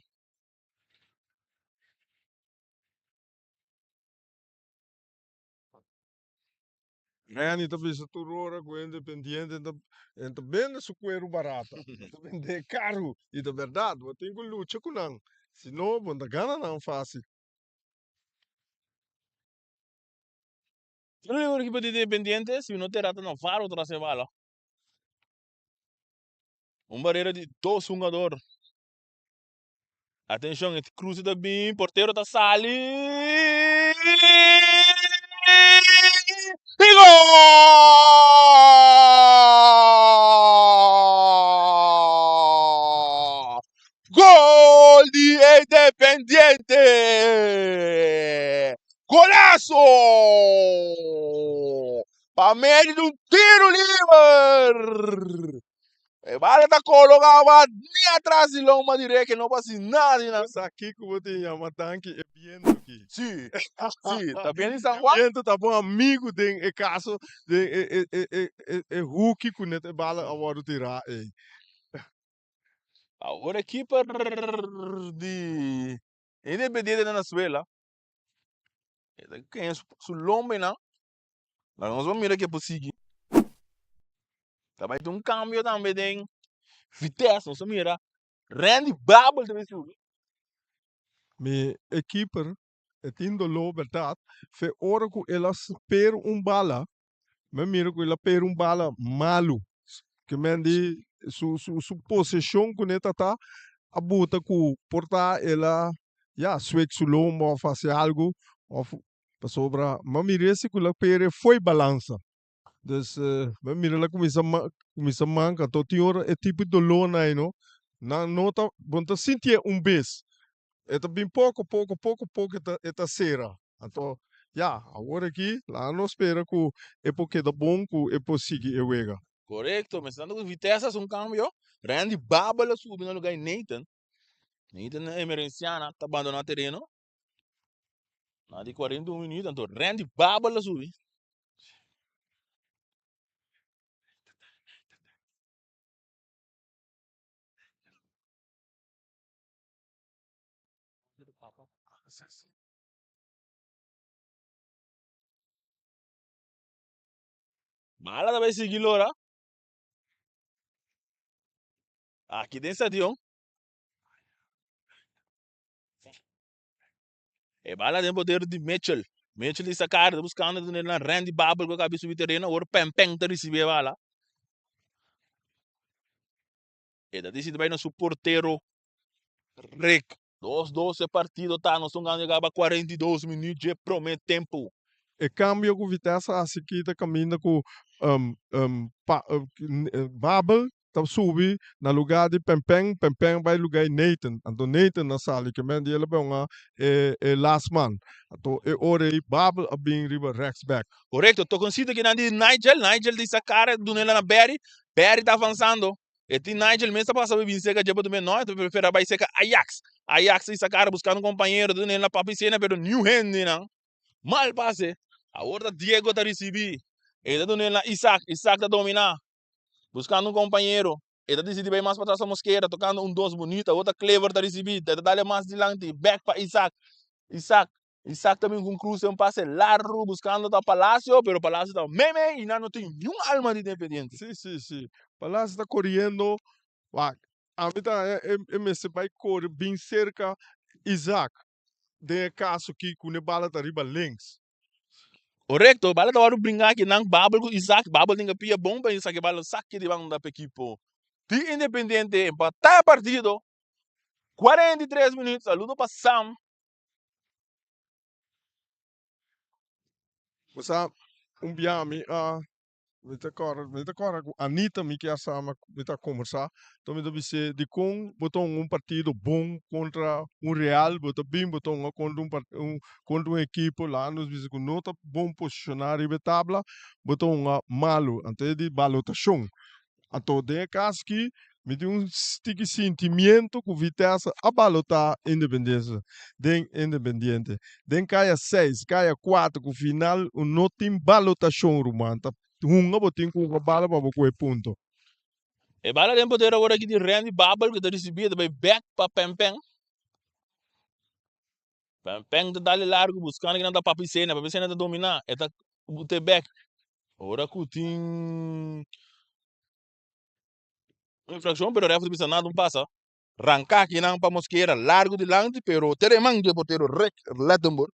Rani também se turora com Independiente, então bem su cuero barata. Também de caro, e de verdade, eu tenho que lutar com não. Senão, não gana não fácil. Não é uma equipe de Independiente, se não terá não faro outra se bala. Barreira de dois jogadores. Atenção, este cruze da bem, porteiro da sali. E gol! Gol de Independiente! Golaço! Para meio de um tiro livre! E bala tá colocada nem atrás de loma direita que não passa nada. Isso aqui que eu tenho chama tanque é viento aqui. Sim, sim, tá bem em São Juan? Viento tá bom amigo de caso de Hulk com nete bala agora tirar aí. Agora equipe de Independiente da Venezuela. Quem é su lomba não? Nós vamos mirar que é possível. Também tem cambio também de vitesse, nós vamos mirar. Randy Babel também subiu. Me equipe é tindo lo verdade, fe ora que elas per bala, me mira que ela per bala malo. Que mendi su posição com neta tá a buta que portar ela switch su lomba ou fazer algo ou para sobra, mas mira se que ela per foi balança. Dus we mira la começa manca, tot die hora é tipo de lona aí, não? Na nota, bonta sentia bes. Eta bem pouco eta sera. Então, agora aqui, lá não espera que é porque da bom que é possível eu ega. Correto, mas tanto que vitesse um cambio. Randy Babel subiu no lugar de Nathan. Nathan é emergenciana, tá abandonando o terreno. Na de 41 minutos, então Randy Babel subiu. Mala da vai seguir lá. Aqui tem stadium. É bala de poder de Mitchell. Mitchell está cara buscando na Randy Babel com a cabeça do terreno, agora pem tá recebendo bala. E da decide vai no seu porteiro Rick. 2-12 partido, tá? Nós estamos ganhando 42 minutos, é promete tempo. E cambio com vitesse assim que tá caminhando com Babel, tá subi na lugar de Pempeng vai lugar de Nathan. Então Nathan na sala que men ele é uma last man. Então é hora aí Babel a bem riba Rex back. Correto, tô considerando que não de Nigel dessa cara do nela na Berry tá avançando. E tem Nigel mesmo tá passando bem seca de também não, então prefere vai seca Ajax essa cara buscando um companheiro do nela para piscina, pero New Hand não. Mal passe. Agora Diego está receber. Ele está na Isaac. Isaac está dominar. Buscando um companheiro. Ele está decidindo bem mais para trás da Mosqueira. Tocando um dos bonita. Outra Clever está receber. Ele dá mais adiante. Back para Isaac. Isaac. Isaac também com cruz. Um passe largo. Buscando o Palácio. Pero Palácio está meme. E não tem nenhuma alma de Independiente. Sim. Palácio está correndo. A mim tá, se vai correr bem cerca. Isaac. De caso que com a bala tá riba links. Correcto, bala da hora brincar aqui não Babel com Isaac, Babel tem que pia bom para Isaac bala saque de banda para equipo. De Independiente empatar partido. 43 minutos, a luta para Sam. Você biami Mita kora Anita me quer sama mita conversar. Então me disse de com botou partido bom contra Real, botou bem botou contra contra uma equipe lá nos disse com nota bom posicionar e tabla, botou malo ante de balotação. Então de caso que me deu sticky sentimento com Vitesse a balotar Independência, den Independiente. Den caia 6, caia 4 com final o não tem balotação romanta. Hunga botin com a bala para o ponto. E bala tem poder agora aqui de Randy Babel que está recebendo vai back para Pempeng. Pempeng está dali largo buscando que não dá para Papicena está dominar, está botar back. Agora que tem infração, pero o resto de nada não passa. Rancar aqui não para Mosqueira, largo de lante, pero teremang de porteiro rec, Lettenburg.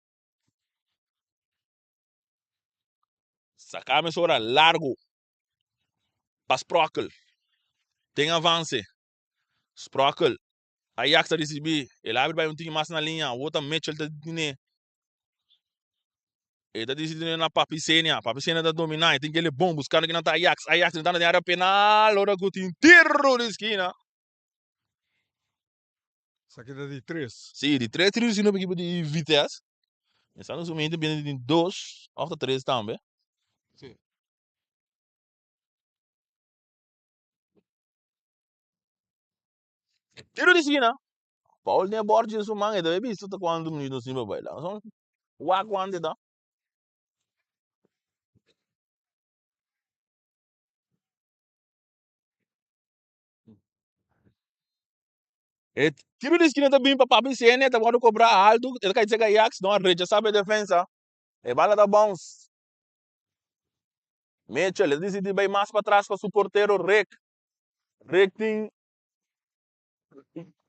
Sacame sora largo. Para Sprokel. Tem avance. Sprokel. Ajax está receber. Ele abre para um time mais na linha. O outro Mitchell está dizendo. Ele está decidindo na Papicena. Papicena está dominando. Tem que ele bom buscando que não está Ajax. Ajax tentando na área penal. Ora que tem tiro de esquina. Isso aqui é de 3. Sim, de 3 tiros de equipe de Vitesse. Está no momento de 2. 8-3 também. Sim. Tiro de esquina. Paul nem Borges o manga. Deve visto quando minutos não vai lá. Só o aguante da. Tiro de esquina também para Papicena. Está agora cobrar alto. Ele quer dizer que Ajax não arreja, sabe a defesa. E bala da bons. Mitchell, ele decide bem mais para trás para o porteiro Rick. Rick tem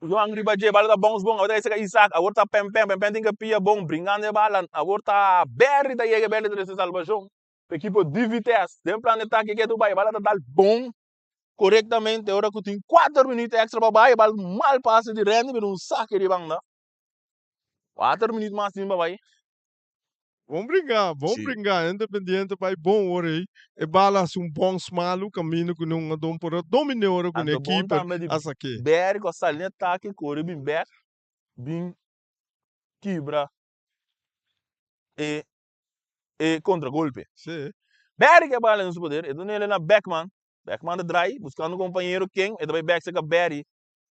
João Ribaje, bala da bons bom. Agora esse é Isaac. Agora tá Pempem tem que pia bom, brincando de bala. Agora tá Berry, da Jäger Berry de salvação. Equipe de Vitesse. Tem plano de ataque que é do Bahia. Bala da bom, corretamente. Agora que tem 4 minutos extra para Bahia. Bala mal passe de rende, mas um saque de banda. 4 minutos mais de Bahia. Vamos brincar. Independiente vai bom hora e balas bom smalo caminho com um dom por dominador com a equipe essa aqui. Berry com a salinha ataque, corre bem back, bem quebra e contra-golpe. Sim. Berry que é bala no seu poder, e ele na Beckman de dry, buscando um companheiro King, e também back seca Berry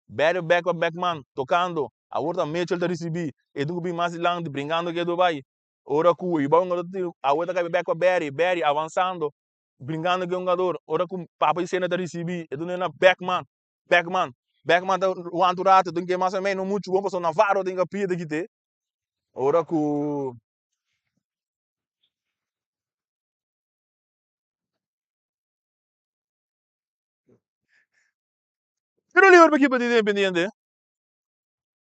back para Beckman, tocando, a outra Mitchell está receber, e do bem mais longe, brincando que é do Bahia. Ora cu, e bom, a outra que back para Berry avançando, brincando que é um jogador, ora com Papa e Cena está receber, e do na Beckman o anturato, tem que mais ou menos muito bom, porque Navarro tem que pedir aqui ter. Ora com tiro livre para a equipe de Independiente.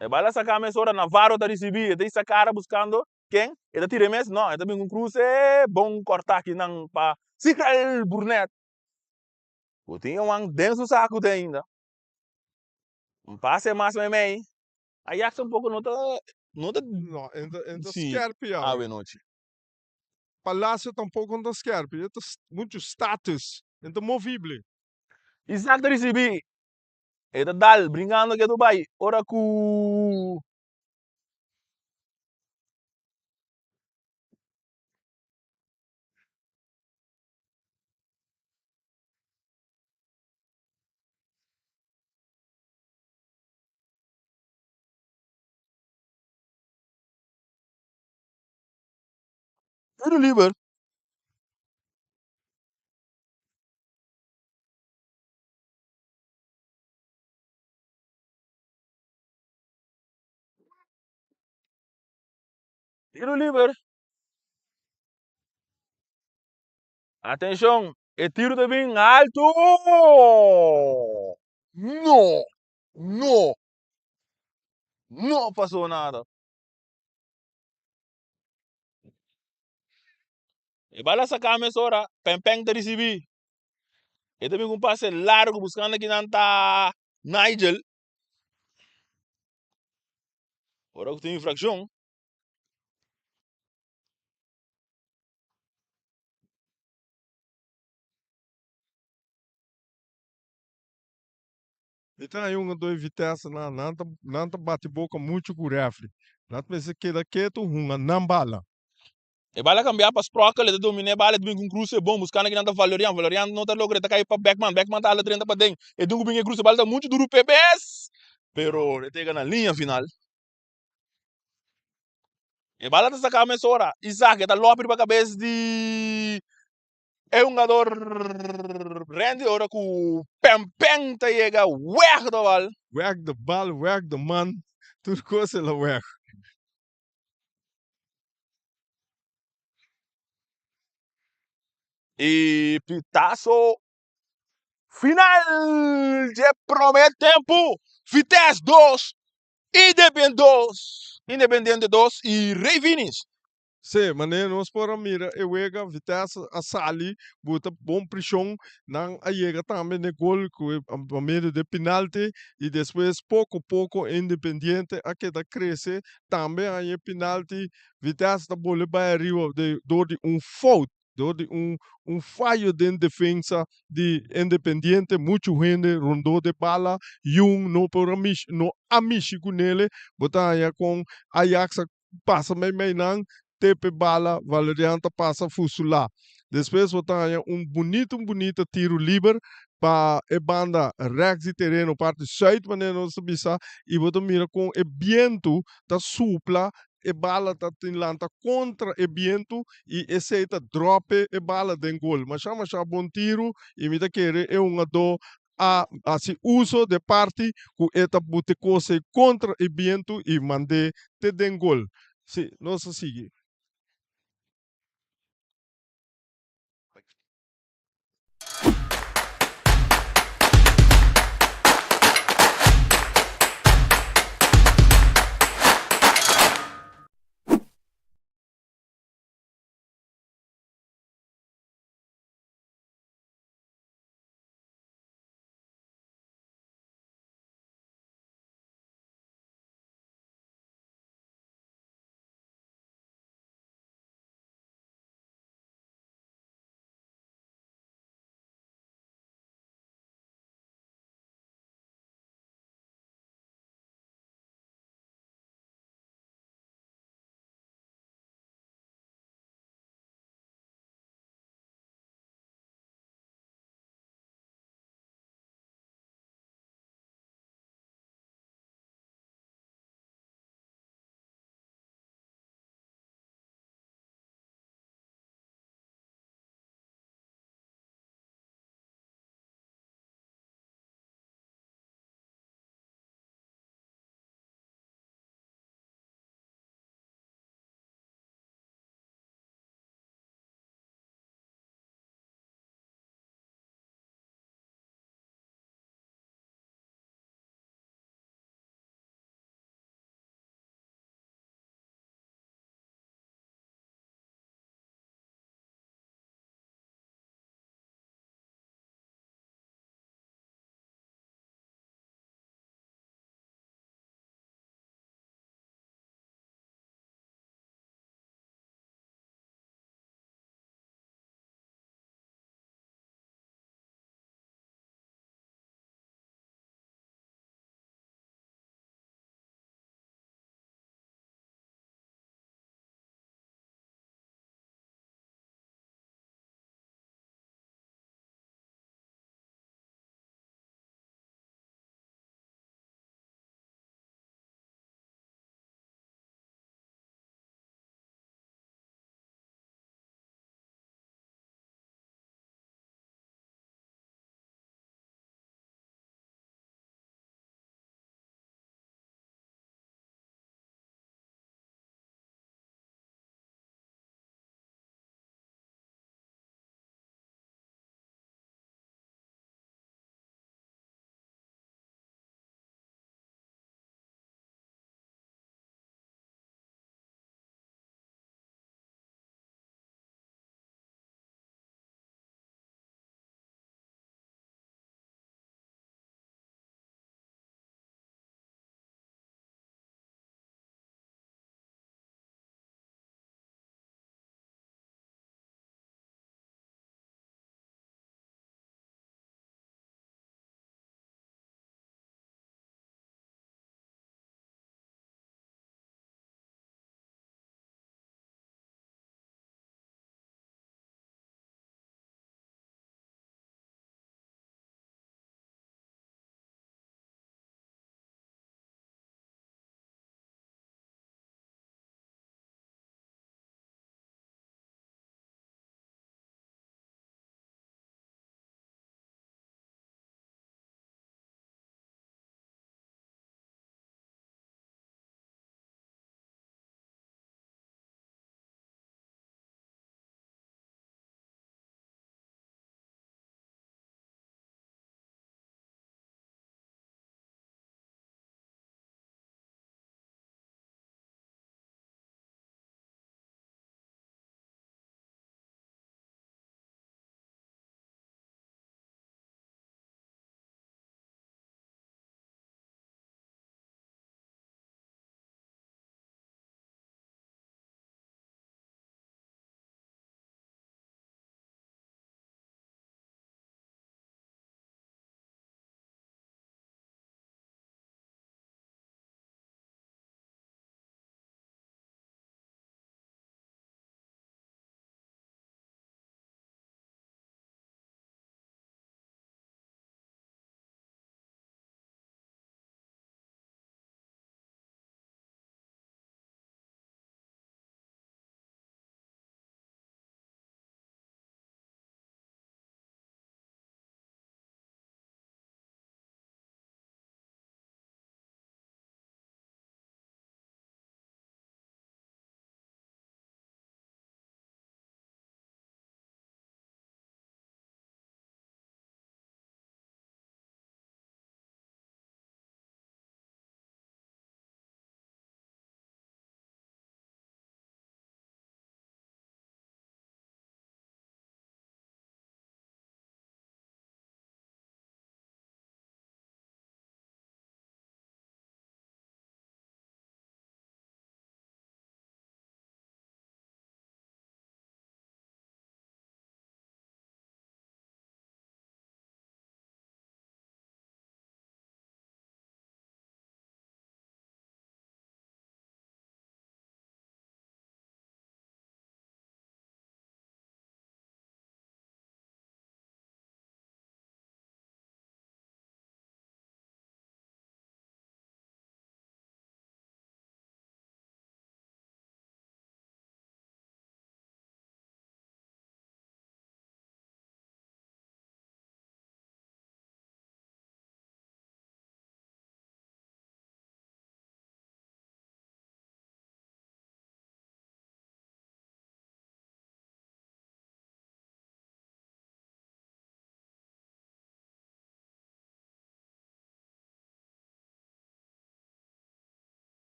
E bala essa camisa ora Navarro está receber, tem essa cara buscando quem? Ele tira mesmo, não, ele também com cruz, é bom cortar aqui não para Cicral Burnet. O tinha um denso saco ainda. Um passe mais meio. Aí acha um pouco não Não, ainda sim, scarpe a noite. Palácio tampouco não scarpe, é muito status, ainda movível. Isaac receber. Ele dá brincando que é do Bahia. Ora com Tiro livre. Tiro livre. Atenção. E tiro de bem alto. Não. Não. Não passou nada. E bala sacar a mesora. Pem de receber. E também um passe largo buscando aqui nanta Nigel. Agora que tem infração. Então aí um dois vitesse na nanta bate boca muito com o refri. Nanta pensa que daqui tu uma não bala. E bala cambiar para Sprockle, ele domina bala, ele com cruze bom, buscando aqui nanta Valerian não tá logo, ele tá cair para Beckman tá ali 30 para dentro. E dungo bem cruze bala tá muito duro PBS. Pero ele pega na linha final. E bala tá sacar a mesora. Isaac tá logo para a cabeça de é um jogador rende ora com pem tá chega, ué, da bala. Werk de bal, werk de man. Tudo coisa lá werk. E pitaço final de primeiro tempo. Vitesse 2, Independente 2 e Rei Vinis. Sim, mas nós por mira, eu ega vitesse a sali, bota bom pressão, não a chega também no gol com a meio de penalti e depois pouco a pouco Independiente a que da cresce, também aí penalti, vitesse da bola vai arriba de fault, de falho de defesa de Independiente, muito gente rondou de bala, no por amish, no amishi com ele, botar aí com Ajax passa meio não tepe bala, Valerianta passa fusula. Depois botar um bonito tiro livre para a banda Rex e terreno parte site maneira não se bisa e botar mira com o viento da supla e bala tá tinlanta contra o viento e aceita drop e bala den gol. Mas chama bom tiro e me da querer é do a si uso de parte que eta bute cose contra o viento e mande te den gol. Sim, não se sigue.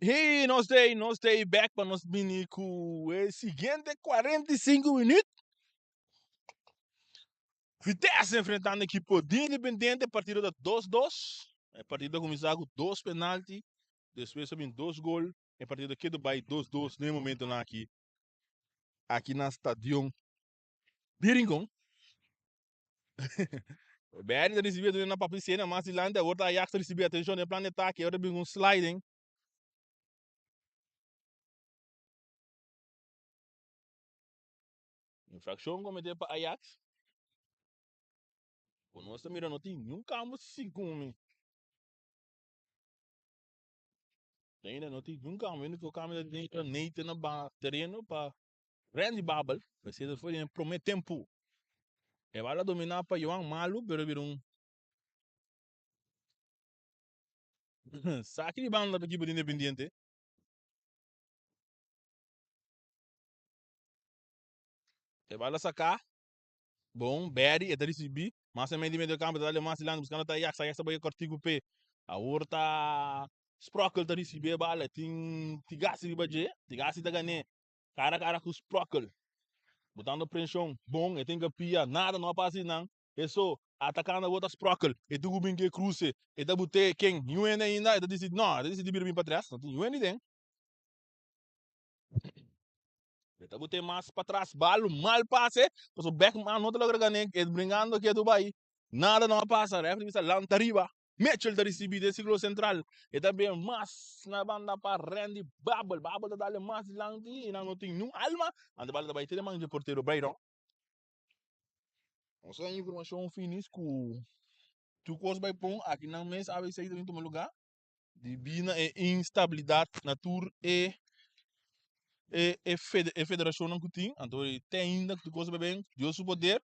E nós stay back para nós mini com o seguinte 45 minutos. Vitesse enfrentando a equipe de Independente, partida da 2-2. A partida começar com 2 penaltis, depois também 2 gols. A partida que do Bahia 2-2 no momento lá aqui na estadião Biringão. O BR recebeu na papicena, mas Ilândia, outra Ajax recebeu atenção no plano de ataque, agora vem um sliding. Infração cometida para Ajax. O nosso mira não tem nenhum campo segundo. Ainda não tem nenhum campo, o campo de Neite na terreno para Randy Babel. Você foi em prometer tempo. É para dominar para João Malu, pero viram saque de banda da equipe de Independiente. É para sacar. Bom, Berry, é receber. Mas também de meio campo, dá-lhe mais lá, buscando a Ajax, Ajax vai cortigo pé. A outra Sprockle tá receber bala, tem Tigasi de Badje, Tigasi da Gané. Cara com Sprockle. Botando pressão, bom, e tem que pia, nada não passa não. É só atacando a outra Sprockle, e tu bem que cruze, e da bote quem, UN ainda, e da disse, não, da disse de vir para trás, não tem UN nem. Então botei mais para trás, balo, mal passe, porque o Beckman não está logrando, brincando aqui é Dubai. Nada não passa, refere a lá arriba. Mitchell da receber desse ciclo central. E também mais na banda para Randy Babel. Babel da dar mais lá e não tem nenhum alma. Anda bala da baita de de porteiro Bayron. Não sei a informação finis com tu coisa vai pôr aqui na mesa, a sair dentro do lugar. Divina e instabilidade na tour e federação não tem, então tem ainda que coisa bem, Deus o poder,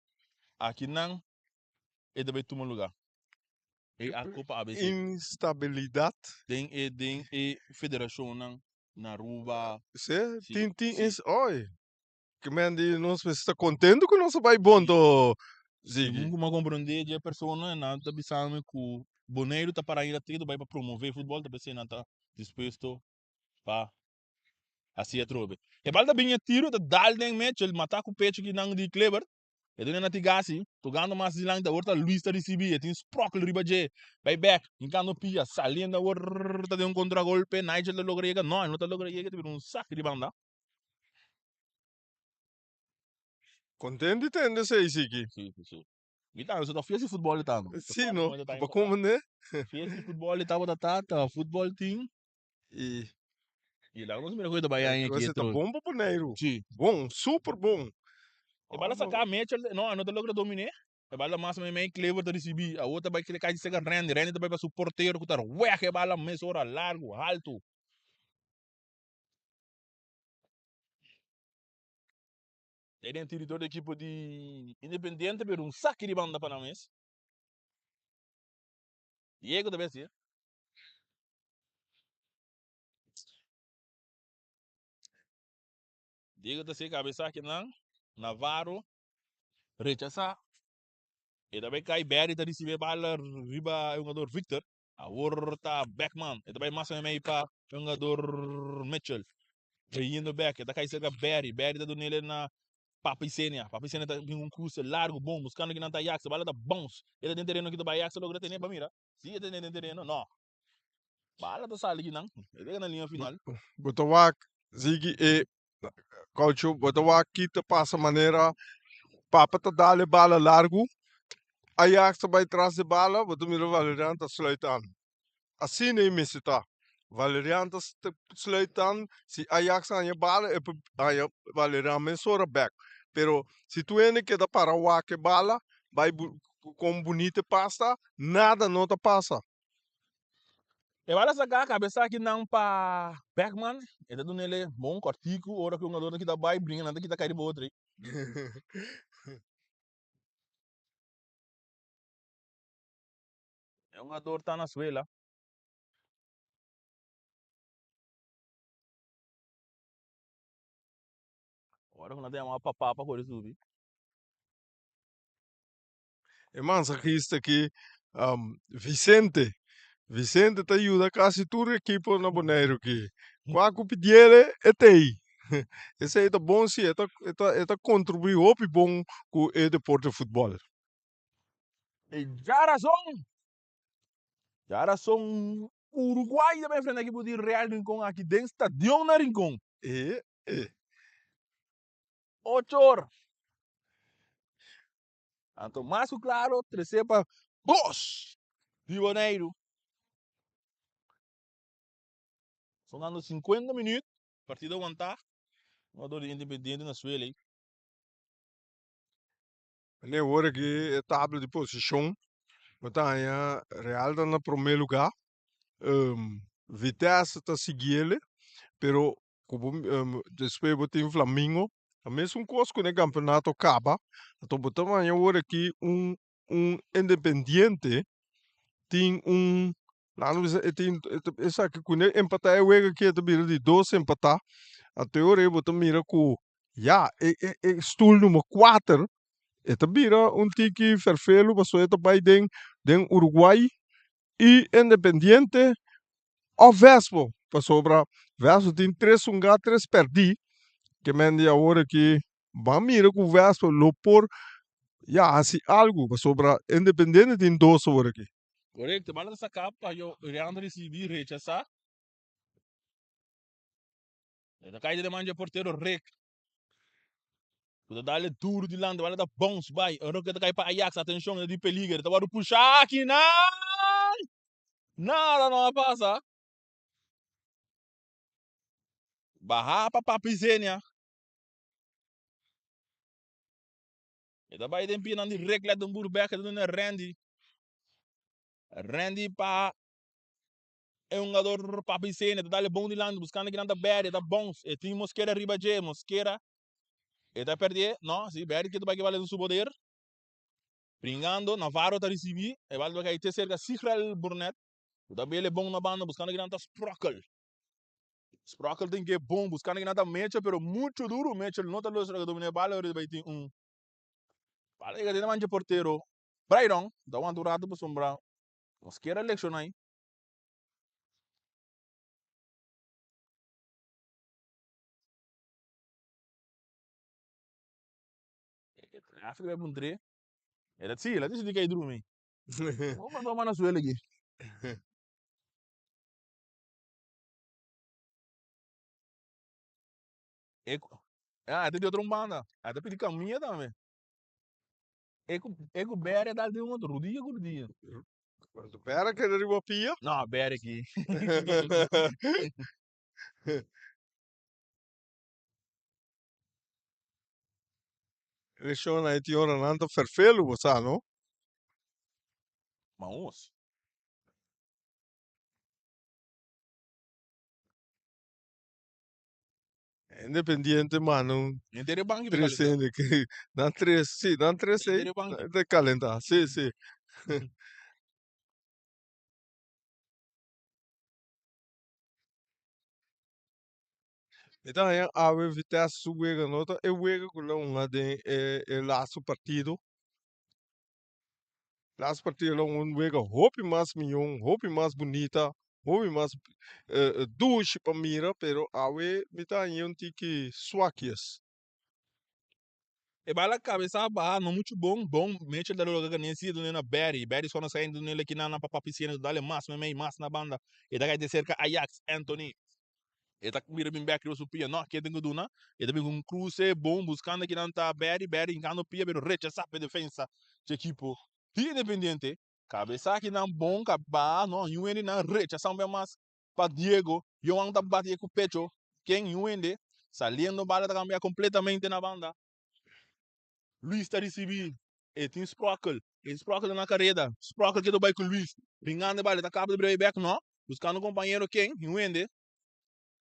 aqui não é de tomar lugar. E a Copa ABC Instabilidade. tem federação não na Ruba, Você sim, tem sim. oi. Que men de nós está contente que nós vai bom to Se Ziggy. nunca compreender de pessoa não tá pensando que o Boneiro tá para ir até vai para promover futebol, tá pensando não tá disposto para assim é trobe. E balda bem tiro da Dalden match, ele matar com o pecho que não de Kleber. E dona Natigasi, tocando mais de lá da outra Luiz tá recebia, tem Sprockle riba de, vai back, encano pia, saliendo outra de um contragolpe, Nigel da logra chega, não tá logra chega, teve um saque de banda. Contente tende sei Ziggy. Sim, sim. Então, eu só fiz esse futebol e tal. Sim, não. Tá Ba como né? fiz esse futebol e tal, tá, futebol team. E E lá nós me recuerdo da Bahia aqui, você tá trouxe. bom para Boneiro. Sim. Bom, super bom. E bala sacar match, não tá logra dominar. E bala mais meio Clever tá receber, a outra vai que ele cai de chegar Randy tá vai para o porteiro, que tá, ué, que bala, mesa hora largo, alto. Ele é diretor da equipe de Independiente, pero um saque de banda para nós. Diego também sim. Diego tá sem cabeça aqui não. Navarro rechaça. E também cai Berry tá receber bala riba o jogador Victor. A outra Beckman. E também mais meio para o jogador Mitchell. E indo back, e tá cai cerca Berry. Berry tá dando ele na Papicenia. Papicenia tá com um curso largo, bom, buscando que não tá Ajax. A bala tá bons. Ele tá dentro terreno que tá Ajax, logo tem para mira. Sim, ele tá dentro terreno, não. Bala tá sali não. Ele tá na linha final. Botawak Ziggy e Coach Botawak kita passa maneira papa tá dale bala largo. Ajax vai trás de bala, botou mira Valerian tá sluitando. Assim nem me está. Valerian tá sluitando, se Ajax ganha bala, é aí Valerian mensura back. Pero se tu ene que dá para o que bala, vai com bonita pasta, nada não te passa. E bala sacar cabeça aqui não para Beckman. Ele tá dando ele bom cortico, hora que o jogador aqui da vai brinca, nada que tá caindo outro. É um jogador tá na suela. Agora quando tem uma papá para correr subir. Irmãos, aqui está aqui Vicente. Vicente te ajuda quase tudo equipo na boneiro aqui. Quaco pediele é tei. Esse aí tá bom sim, é contribuir opi bom com o deporte de futebol. E já são Uruguai também frente à equipe de Real Rincón aqui dentro do Estadião na Rincón. E 8 horas. Tanto mais claro, 3 para 2 de Boneiro. São dando 50 minutos. Partida aguentar. Jogador de Independiente na Suela aí. ne hora que é tabla de posição, Batanha Real tá no primeiro lugar. Vitesse tá seguindo, pero como depois botem Flamengo, a mesma coisa que o campeonato acaba, então botamos a hora aqui Independiente tem lá no tem essa que quando empatar eu que é também de 12 empatar, até hora eu botar mira com ja, stoel número 4 esta vira tiki vervelo, mas esta bij den Uruguai e Independiente ao Vespo, para sobra Vespo tem 3 ungar, 3 perdi, que mende a hora que vai mira com o Vespo, lo por, ja, assim algo, para sobra Independiente tem 2 hora aqui. Correcto, bala essa capa, eu Real recebi rechazar. Da caída de manja porteiro rec. Quando dá ele duro de lado, bala da bounce, vai. Eu não quero cair para Ajax, atenção, é de perigo. Tá para puxar aqui, não! Nada não passa. Barra para Papizenia. Eta vai den pina de regla de Burbeck de Randy. Randy pa é jogador Papizenia, tá dale bom de lado, buscando que nada bad, tá bom. E tem Mosquera riba de Mosquera. E tá perder, não, se bad que tu vai que vale do seu poder. Bringando, Navarro tá recebi, e vale que aí te cerca Sigrel Burnett. O bem é bom na banda, buscando que nada Sprockle. Sprockle tem que é bom, buscando que nada Mitchell, pero muito duro, Mitchell não tá louco, que domina a bala, ele vai ter Fala aí, cadê manja porteiro? Brayron, dá uma durada para sombrar. Mosquera election aí. Tráfico vai bundre. Era sim, ela disse que é dormir. Vamos mandar uma na sua aqui. Eco. Ah, tem de outra banda. Até pedir caminha também. Eco Bere dá de um outro dia, gordinha. Tu pera que ele riba pia? Não, Bere aqui. Ele chama aí tem hora nanta vervelo, você não? Vamos. Independiente, mano. Inteiro banco de 3 calentar. que dá 3, sim, dá 3 aí. Inteiro banco. De calentar, sim, sim. Então, a Vitesse suega nota, eu wega com uma de laço partido. Laço partido é wega hope mais milhão, hope mais bonita, hope mais duche para mira, pero a we mita um tique suaquias. E bala cabeça ba, não muito bom, bom. Mitchell da logo conhecido na Barry. Barry só não saindo nele aqui na papiscina, dale mais, meio mais na banda. E daí de cerca Ajax, Anthony. E tá com bem back no supia, não, que tem que duna. E também com cruze bom, buscando que não tá Barry, engano pia, pero rechaçar a defesa de equipo. Independente, cabeça que não bom, cabá, não, e ele não rechaçar bem mais para Diego. E eu ando bater com o pecho, quem e ele, saliendo bala tá cambiar completamente na banda. Luiz tá recebido. E tem Sprockle. E Sprockle na carreira. Sprockle que do vai com Luiz. Bringando bala, tá acaba de abrir back, não? Buscando um companheiro quem? E o Ende.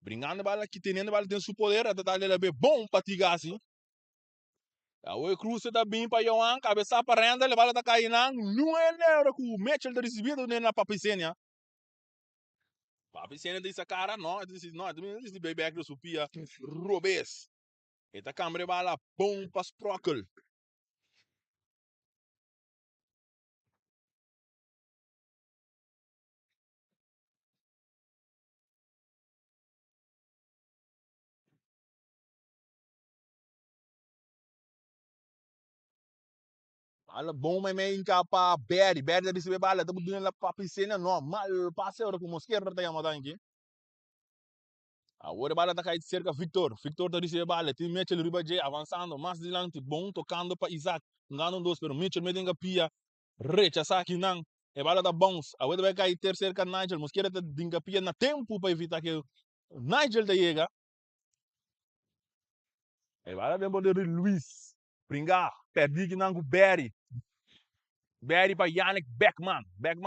Bringando bala, que tendo bala tem seu poder, até dar ele bem bom para tigar assim. O Cruz tá bem para Johan, cabeça para renda, ele bala tá caindo. Não é nada que o Mitchell tá recebido na Papicênia. Papicênia disse cara, não, disse bem back do supia. Robes. E tá câmera bala bom para Sprockle. Ala bom me incapa Berry da receber bala, tá botando lá papi cena normal, passe ora com mosqueira tá yamada aqui. Agora bala tá cair cerca Victor tá receber bala, tem Mitchell Ribaje avançando, mais adiante, bom tocando para Isaac, ganhando dois, pero Mitchell me tem pia, rechaça aqui não, e bala tá bounce, agora vai cair terceiro com Nigel, mosqueira tá dinga pia na tempo para evitar que Nigel tá chega. E bala vem poder Luiz, brincar, perdi que não com Berry para Yannick Beckman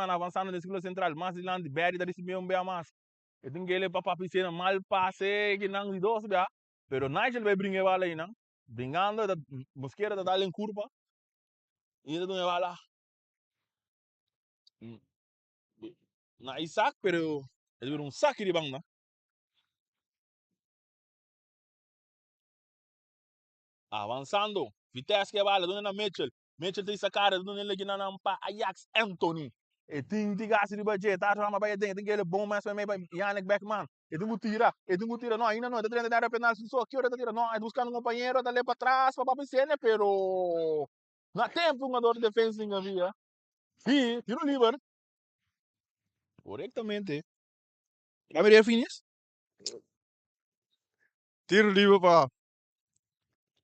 avançando no ciclo central, mais adiante, Berry tá recebendo um bem mais. Eu tenho que ele para piscina mal passe que não de dois bem, pero Nigel vai brincar bala aí não, brincando, mosqueira tá dando em curva, e ele não vai lá. Na Isaac, pero ele virou saque de banda. Avançando, Vitesse que bala, dona Mitchell tem essa cara, dona ele que não nampa Ajax Anthony. E tem que gastar de budget, tá? Mas vai tem que ele bom mais para Yannick Beckman. E tem que tirar, não, ainda não, tá tendo dar penal só que hora tá tirando, não, é buscando um companheiro, tá ali para trás, para piscina, pero na tempo um jogador de defesa em havia. Sim, tiro livre. Corretamente. Gabriel Finis? Tiro livre para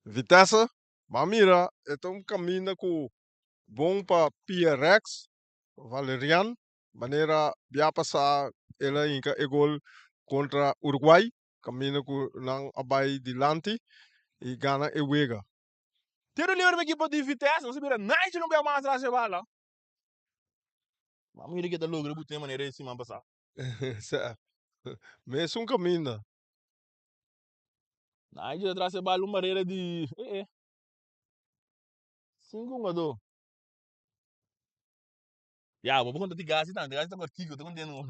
Vitesse. Mas mira, então caminha com bom para PRX, Valerian, maneira de passar ele em que gol contra Uruguai, caminha com não abai dilante e gana e wega. Tiro livre para equipe de Vitesse, você vira, Nigel não vai mais lá se bala. Mas mira que tá logo, botar maneira em cima passar. Mesmo caminha. Nigel atrás se bala uma maneira de 5-1. Ya, vou contar de gás tá contigo, tô contando.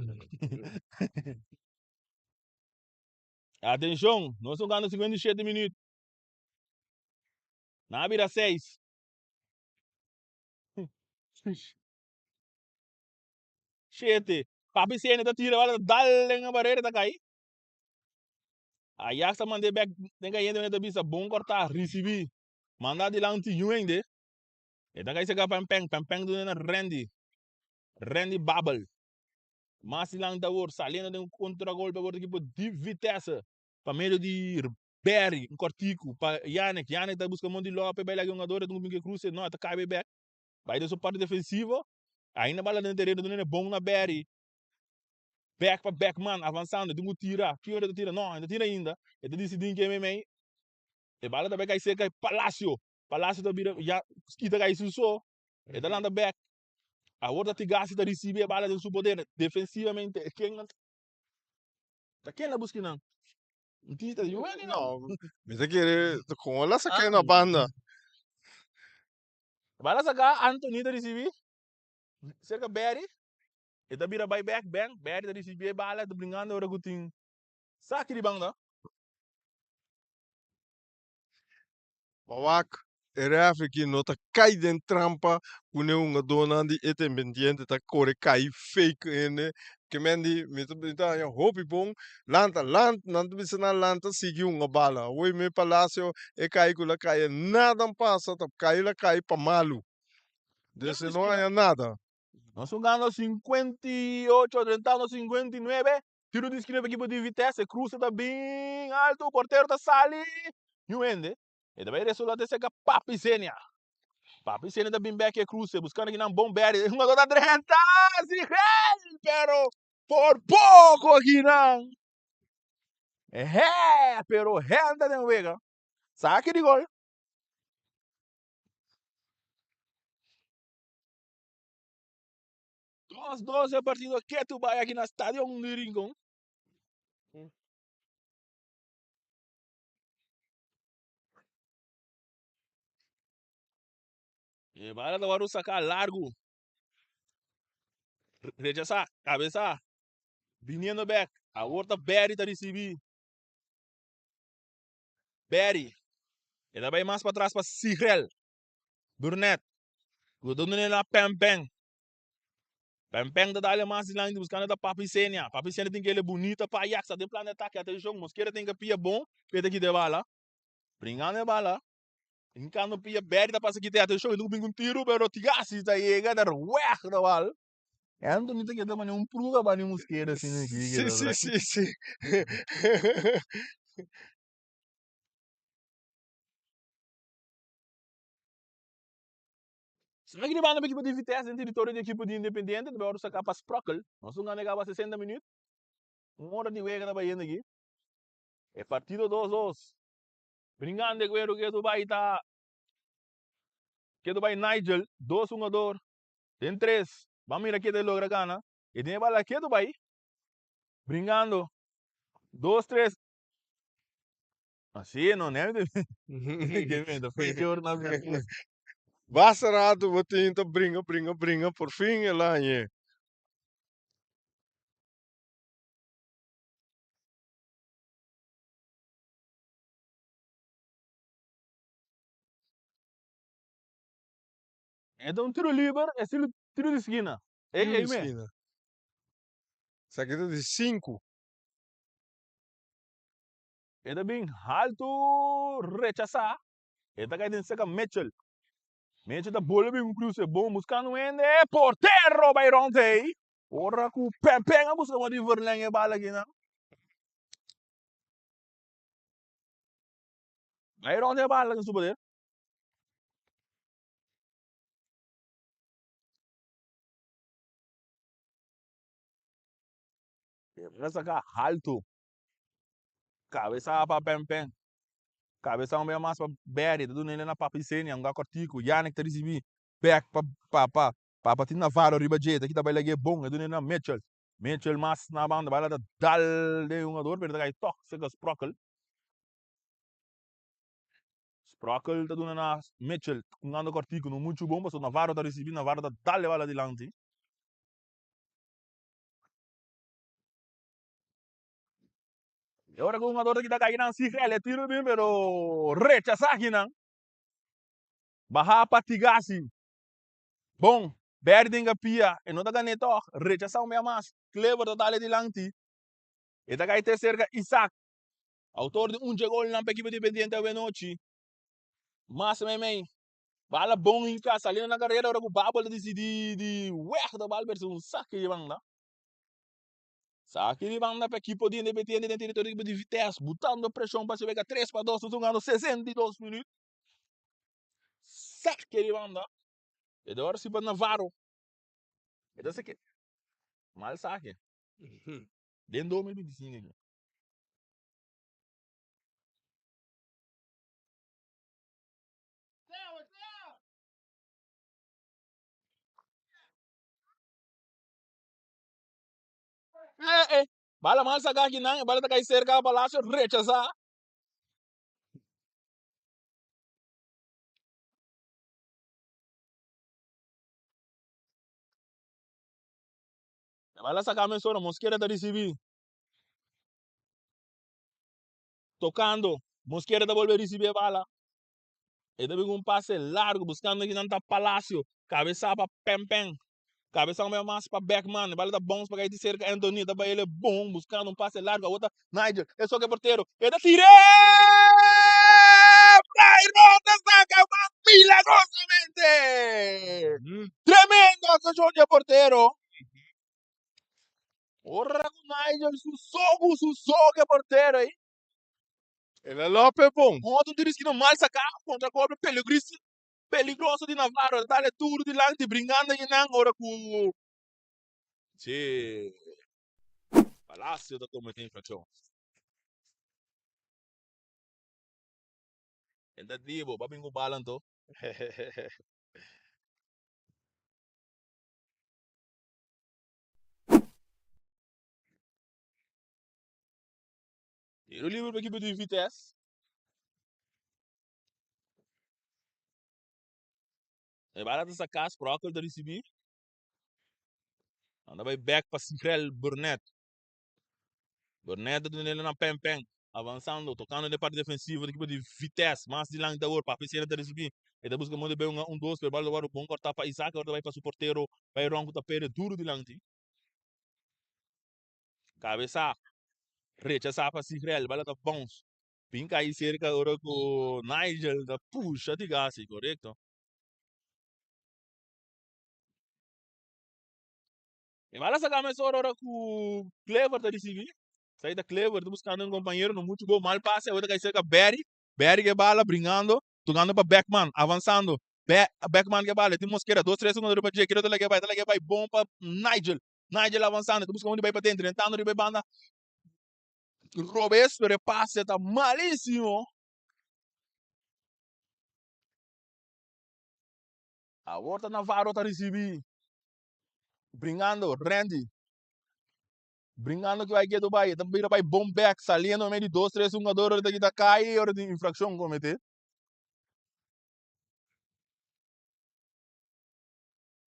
Atenção, nós estamos ganhando 57 minutos. Na vira 6. Chete. Papi Sene tá tira, olha, dá-lhe na barreira, tá cair. Aí a mandei back, tem que ir dentro da bisa, bom cortar, receber. Mandar de lá um tio ainda. E tá cair chegar pem do na Randy Bubble. Mas se lá não tá o saliendo de um contra-golpe agora tipo de Vitesse. Para meio de Berry, um cortico, para Yannick tá buscando um monte de lope, vai lá que um jogador, tem um que cruza, não, tá cai back. Vai da sua parte defensiva. Ainda bala dentro terreno do bom na Berry. Back para Beckman, avançando, tem que tirar. Que hora tira? Não, ainda tira ainda. Ele decidiu que é meio. E bala também cai seca, Palácio. Palácio da vira, já, esquita cai susso. E da landa back. A outra tigase da recebe a bala do seu poder. Defensivamente, quem na busca não? Não, mas é que com ela se quer na banda. Bala saca, Anthony da recebe. Cerca Berry. E da vira back, Berry da recebe a bala, da brincando ora gutin. Saque de banda. Bawak, era que nota cai dentro trampa, quando uma dona de etem pendiente tá core cai fake ene, que mendi, me tá ya hopi bom, lanta, nanto bisa na lanta seguiu uma bala, oi me palácio e cai kula cai nada passa, tá cai la cai pa malu, desse não há nada. Nós estamos ganhando 58, 30, 59. Tiro de esquina para a equipe de Vitesse. Cruza está bem alto. O porteiro está sali. E o Ende. E também resultado é que Papi Senia. Papi Senia está bem back e cruza. Buscando aqui na bombeira. Uma gota de renta. Pero por pouco aqui não. Pero renta de Vega. Saque de gol. 2-2 é partido que tu vai aqui na estádio de Rincón. E bala da Baru sacar largo. Rechazar, cabeça. Viniendo back. A outra Berry tá receber. Berry. Ele vai mais para trás para Sigrel. Burnett. Godando nele na Pempeng. Pempeng tá dando mais de lá buscando da Papi Senia. Papi Senia tem que ele bonita para Ajax. Tem plano de ataque. Atenção. Mosqueira tem que pia bom. Pede aqui de bala. Brincando de bala. Enquanto pia Berry tá passa aqui teatro show, não bingo tiro, pero tigasi tá chega dar ué, da wal. Anthony tá que dá mano pruga ba ni musqueira assim aqui, que Sì, sì, da. sì, sì. Sabe que ele manda equipe de Vitesse em território de equipe de Independente, de hora sacar para Sprockle. Nós vamos ganhar 60 minutos. Hora de wega da Bahia aqui. É partido 2-2. Brincando de Guerreiro que tu vai tá, que tu vai Nigel, 2-1 tem 3. Vamos ir aqui de logra gana. E tem bala que tu vai. Brincando. 2-3. Assim, não é? Que venda, foi que hora na minha. Wasserato botinho, bringa, bringa, bringa, por fim, e lá, é. Então, tiro livre, é tiro de esquina. Tiro de Ei, me. esquina. Saqueta de 5. É bem alto, rechazar. É da caída em seca Mitchell. Mitchell da bola bem cruze, bom, buscando ende, portero, Byron Tay. Ora com pega, busca uma de verlenha bala aqui, não? Byron Tay bala com poder. Rasa cá, alto. Cabeça para pem. Cabeça um mais para Berry, tudo nele na papicene, um cortico, Yannick tá recebi. Back para ti Navarro, riba jeito, aqui tá baila que é bom, é do nele na Mitchell. Mitchell mas na banda, bala da dal de um ador, pero daí toque, chega Sprockle. Sprockle tá dando na Mitchell, um ando cortico, não muito bom, mas o Navarro tá recebi, Navarro tá dal bala de lanti. E ora com um ador que tá caindo na cifra, ele tiro bem, pero rechaça aqui não. Baja patigasi. Bom, Berdinga pia, e não tá ganhando, rechaça o meu mais, clever tá dale de lanti. E tá caindo terceira, Isaac, autor de gol na equipe dependente a noite. Mas, mãe, bala bom em casa, ali na carreira, ora com o Babo de ué, da bala, um saque de banda. Saque de banda para a equipe de independente dentro do território de Vitesse, botando pressão para se pegar 3-2, jogando 62 minutos. Saque de banda. E agora se para Navarro. E dá que mal saque. Dentro do 2025. Bala mal sacar aqui não, bala tá cair cerca, palácio, rechazar. Bala sacar a só, Mosquera tá receber. Tocando, Mosquera tá volver a receber bala. E deve um passe largo, buscando aqui não tá palácio. Cabeça para Pem. Cabeça meu mais para Beckman, bala da bons para cair de cerca, Anthony, da ele é bom, buscando um passe largo, a outra, Nigel, é só que é porteiro, é da tire! Rota saca milagrosamente! Tremendo ação de porteiro! Porra com Nigel, su soco é porteiro aí! Ele é Lopes bom. Outro diz que não mal sacar contra cobre peligroso de Navarro, dale tudo de lá, de brincando aí na hora com... Che... Palácio da cometendo infração. Enda dibo, babing ko balan to. Tiro livre para a equipe de Vitesse. É barato essa casa, Procol da receber. Anda vai back para Sincrel Burnett. Burnett do na Pem. Avançando, tocando na parte defensiva da equipe de Vitesse. Mas de lá da hora, para a da receber. E da busca muito bem um dois, para o bom cortar para Isaac, agora vai para o porteiro. Vai ronco tapere duro de lá. Cabeça, rechaça para Sincrel, bala tá bons. Pinca aí cerca agora com Nigel da puxa de gás, correto? E vai lá sacar mais agora com Clever da recibir. Sai da Clever, tô buscando um companheiro, não muito bom, mal passe, agora que cerca Barry. Barry que bala, brincando, tocando para Beckman, avançando. Beckman que bala, tem Mosquera, 2, 3 segundos para Jake, ele vai bom para Nigel. Nigel avançando, tô buscando onde vai para dentro, tentando de banda. Robespierre passe, tá malíssimo. Agora Navarro tá recibir. Brincando, Randy. Brincando que vai que do Bahia, também vai bom back, saliendo no meio de 2, 3 jogadores daqui da cai, hora de infração cometer.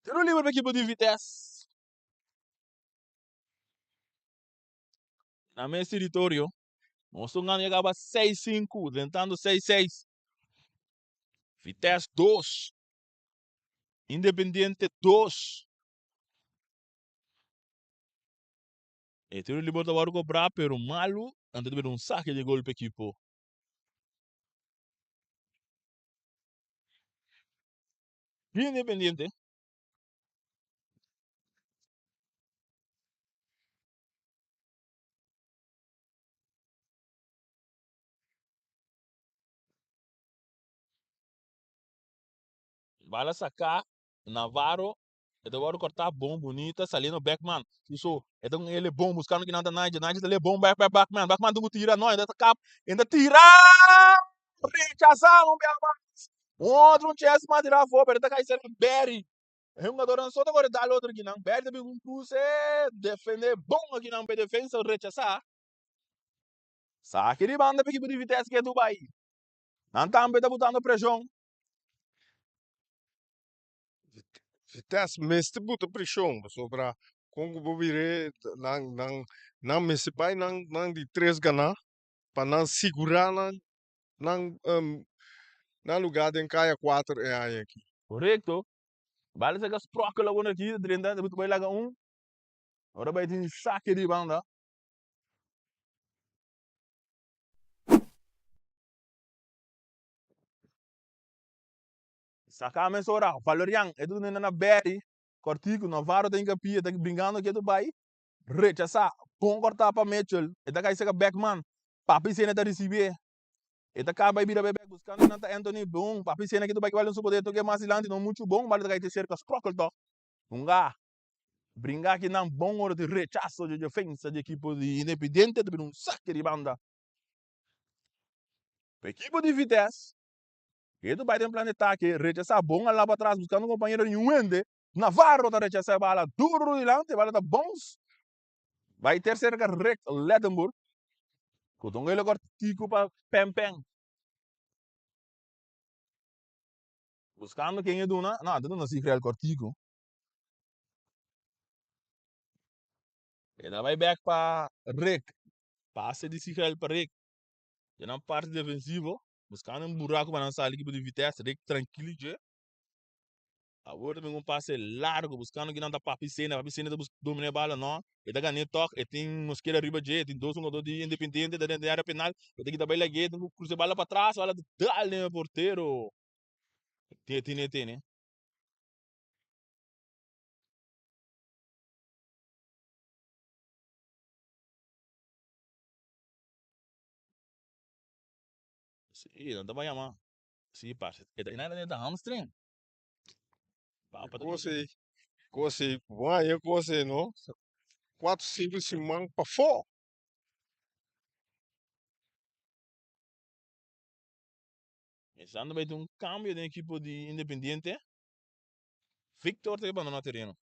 Tiro livre para a equipe de Vitesse. Na meu território, nós estamos ganhando 6-5, tentando 6-6. Vitesse 2. Independiente 2. E tiro livre para cobrar, pero malo, antes de ver um saque de gol para a equipe. Independiente. Vai sacar Navarro. Navarro cortar bom, bonita, salindo Beckman. Isso, então ele é bom, buscando que nada Nigel. Nigel ele é bom, Beckman. Beckman não tira, não, ainda tá ainda tira! Rechaçar, não me mais. Outro chance para tirar fora, ele tá caindo Berry. É um jogador não só agora dá outro aqui não. Berry também um cruze, defender bom aqui não, para defesa, rechaçar. Saque de banda para a equipe de Vitesse que é Dubai. Não também tá botando pressão. Vitesse meste buta pressão sobre Congo Bobire nang meste pai nang di 3 ganhar para não segurar na lugar de caia 4 é aí aqui. Correto. Vale se gas proc la wona aqui, dentro da vai laga um. Agora vai ter saque de banda. Sacar mais ora, Valerian, é tudo na Berry. Cortico, Navarro tem que pia, tem brincando aqui do Bahia. Rechaçar, bom cortar para Mitchell. E da cai Beckman. Papi cena da receber. E da cai vai vir a bebê buscando nanta Anthony bom. Papi cena aqui do Bahia vale um supoder que mais ilante não muito bom, vale da cai ter cerca proc to. Unga. Brincar que não bom hora de rechaço de defesa de equipe de Independente de um saque de banda. Equipe de Vitesse. E do Biden planetar que rechaça bom lá para trás buscando um companheiro em Wende. Navarro tá rechaça a bala duro dilante, bala tá bons. Vai ter cerca rec Ledenburg. Kutong ele agora tico para Pem. Buscando quem é duna. Não, não se cria o cortico. Ele vai back para Rec. Passe de Sichel para Rec. E na parte defensiva, buscando um buraco para lançar a equipe de Vitesse. Rec tranquilo. Agora também um passe largo, buscando que não está para a piscina está dominar a bola, não. Ele está ganhando toque, ele tem Mosquera riba de, tem 2 jogadores de Independente dentro da área penal, ele tem que dar bem tem que cruzar a bola para trás, a bola dá no porteiro. Tem, né? Sim, não está bem, mas sim, parceiro. Ele ainda está hamstring. Você, vai, você, não? 4, 5 semanas para fora. Esse ano vai ter um cambio de equipe de Independente. Victor tem abandonar o terreno.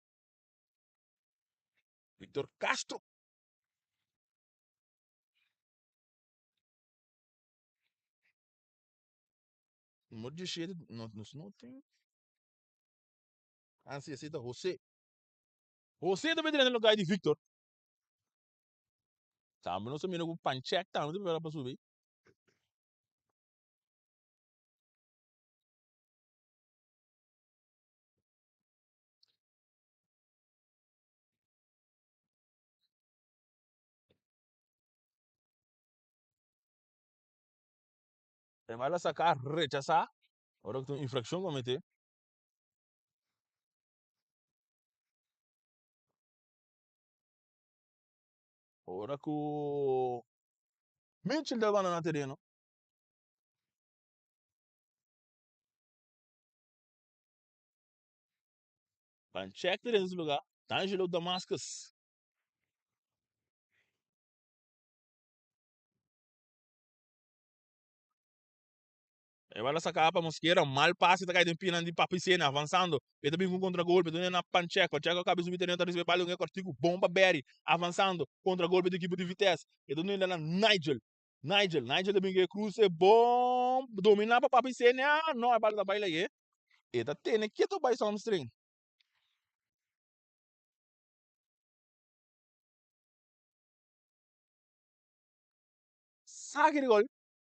Victor Castro. Número de cheio, não tem. Ah, sim, aceita José. José também tem no lugar de Victor. Sabe, não se mira com o Panchek, tá? Não tem para subir. Ele vai lá sacar, rechazar. Ahora que tu infracción comete. Ahora que o Mitchell da banda na terreno. Van check nesse lugar. D'Angelo Damascus. Ele vai lá sacar para Mosquera. Mal passe, tá caindo pina de papicena, avançando. Ele também com contra-golpe. Ele na Pancheco. Pancheco acaba de subir dentro da bala. Um cortico. Bomba Berry. Avançando. Contra-golpe da equipe de Vitesse. Ele não na Nigel. Nigel também que cruza. Bom. Dominar para papicena. Não, a bala da baila aí. Ele tá tendo que tu vai string. Saque de gol.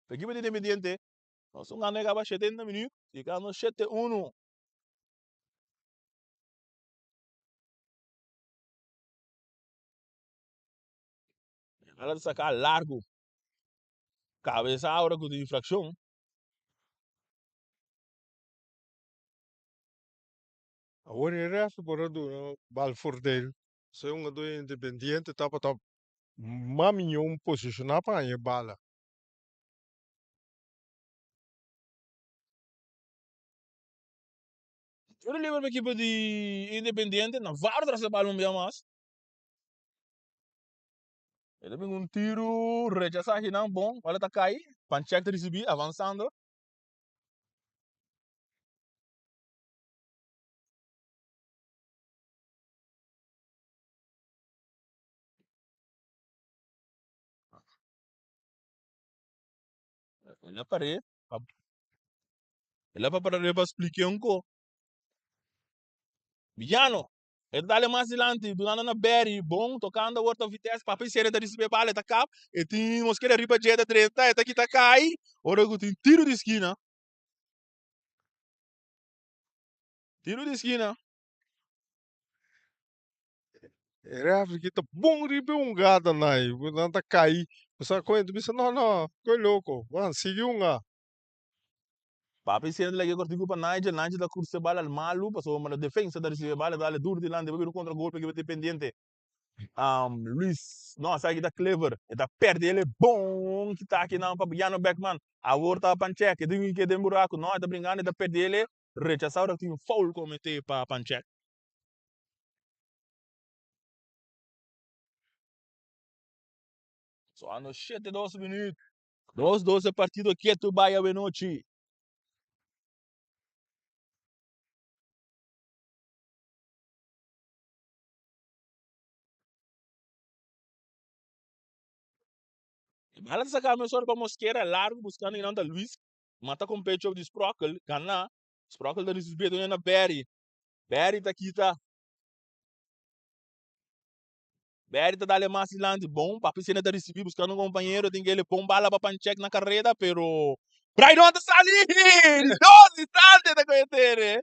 A equipe de Independiente. Nós vamos ganhar para 70 minutos. E ganhamos 7-1. Ela de sacar largo. Cabeça a hora com de infração. Agora é resto por do Balfordale. Se um do Independiente tapa top maminhão posicionar para a bala. Eu não lembro a equipe de Independiente. Não vai atrás da bola um dia mais. Ele tem um tiro. Rechaçar aqui não bom. Olha tá cair. Pancheck de receber. Avançando. Ele aparece. Ele aparece para explicar um pouco. Viano. Ele dá mais adiante, do na Berry, bom, tocando a outra Vitesse, para pensar de receber bala, tá cá, e tem mosqueira riba de 30, e tá aqui tá cai, ora que tem tiro de esquina, tiro de esquina. Era que tá bom ribe um gada nai, não tá cair. Você conhece, você não, coi louco. Vamos seguir um a. Papi sendo lagi cortigo para Nigel da cursa bala al malu, passou uma defesa da receber bala, dale duro de lande, porque contra golpe que dependente. Luis, nossa, aqui tá clever, tá perto dele, bom, que tá aqui não, para Biano Beckman, a outra Pancheck, que tem buraco, não, tá brincando, tá perto dele, rechaçar o que um foul cometer para Pancheck. Só no 7 minutos. 12 partido aqui, tu vai a noite. Ela sacar meu soro para Mosquera, largo, buscando em da Luiz. Mata com o pecho de Sprockle, cana. Sprockle da respeito na Berry. Berry tá aqui, tá. Berry tá dando mais lance bom. Papi cena da receber, buscando um companheiro. Tem que ele bom bala para Pancheck na carreira, pero. Braidon tá salindo! 12 instantes da conhecer,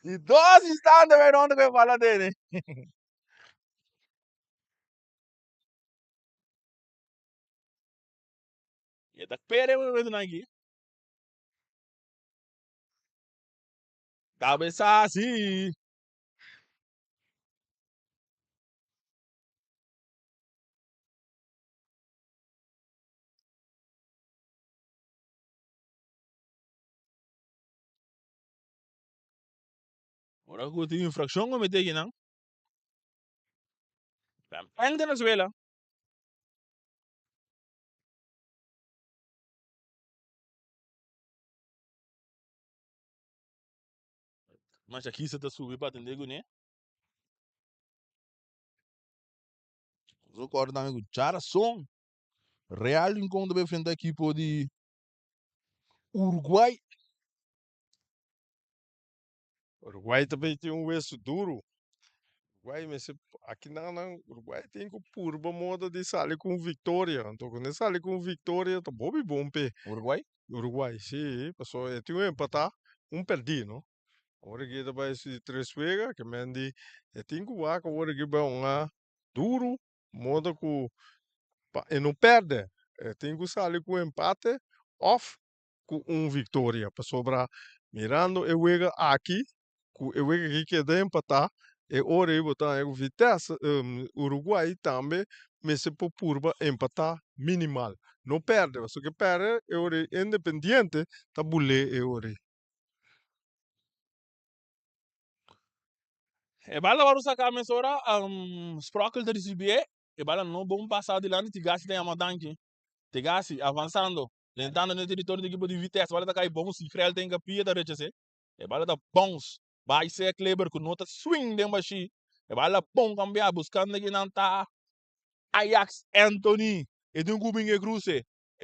E 12 instantes, Braidon tá falar dele. E tá pere, meu aqui. Cabeça assim. Agora que eu tenho infração, eu meter aqui, não? Em Venezuela. Mas aqui você tá subindo para atender, né? Eu concordo também com Chara Som. Real encontro bem frente à equipe de Uruguai. Uruguai também tem um verso duro. Uruguai, mas aqui não. Uruguai tem que purba moda de sair com vitória. Então, quando sair com vitória, tá bom, pé. Uruguai? Uruguai, sim, passou. Tem um empatar, um perdi, não? Agora que vai se três pega, que mendi, tem que voar, agora que vai um duro, moda que e não perde. tem que sair com empate off com vitória para sobrar. Mirando, eu vou aqui, eu vou aqui que de empatar, e ora eu botar o Vitesse, Uruguai também, mas se por purba empatar minimal. Não perde, só que perde, eu independente, tá bulé, eu E bala waru saka mesora Sprockle de recibir e bala não bom passar de lá e Tigasi tem amadanque. Tigasi avançando, tentando no território de equipe de Vitesse, bala tá cai bom, se Creel tem capia da rechace. E bala da bons, vai ser Kleber com nota swing de machi. E bala bom cambiar buscando que não tá Ajax Anthony. E tem um cubinho e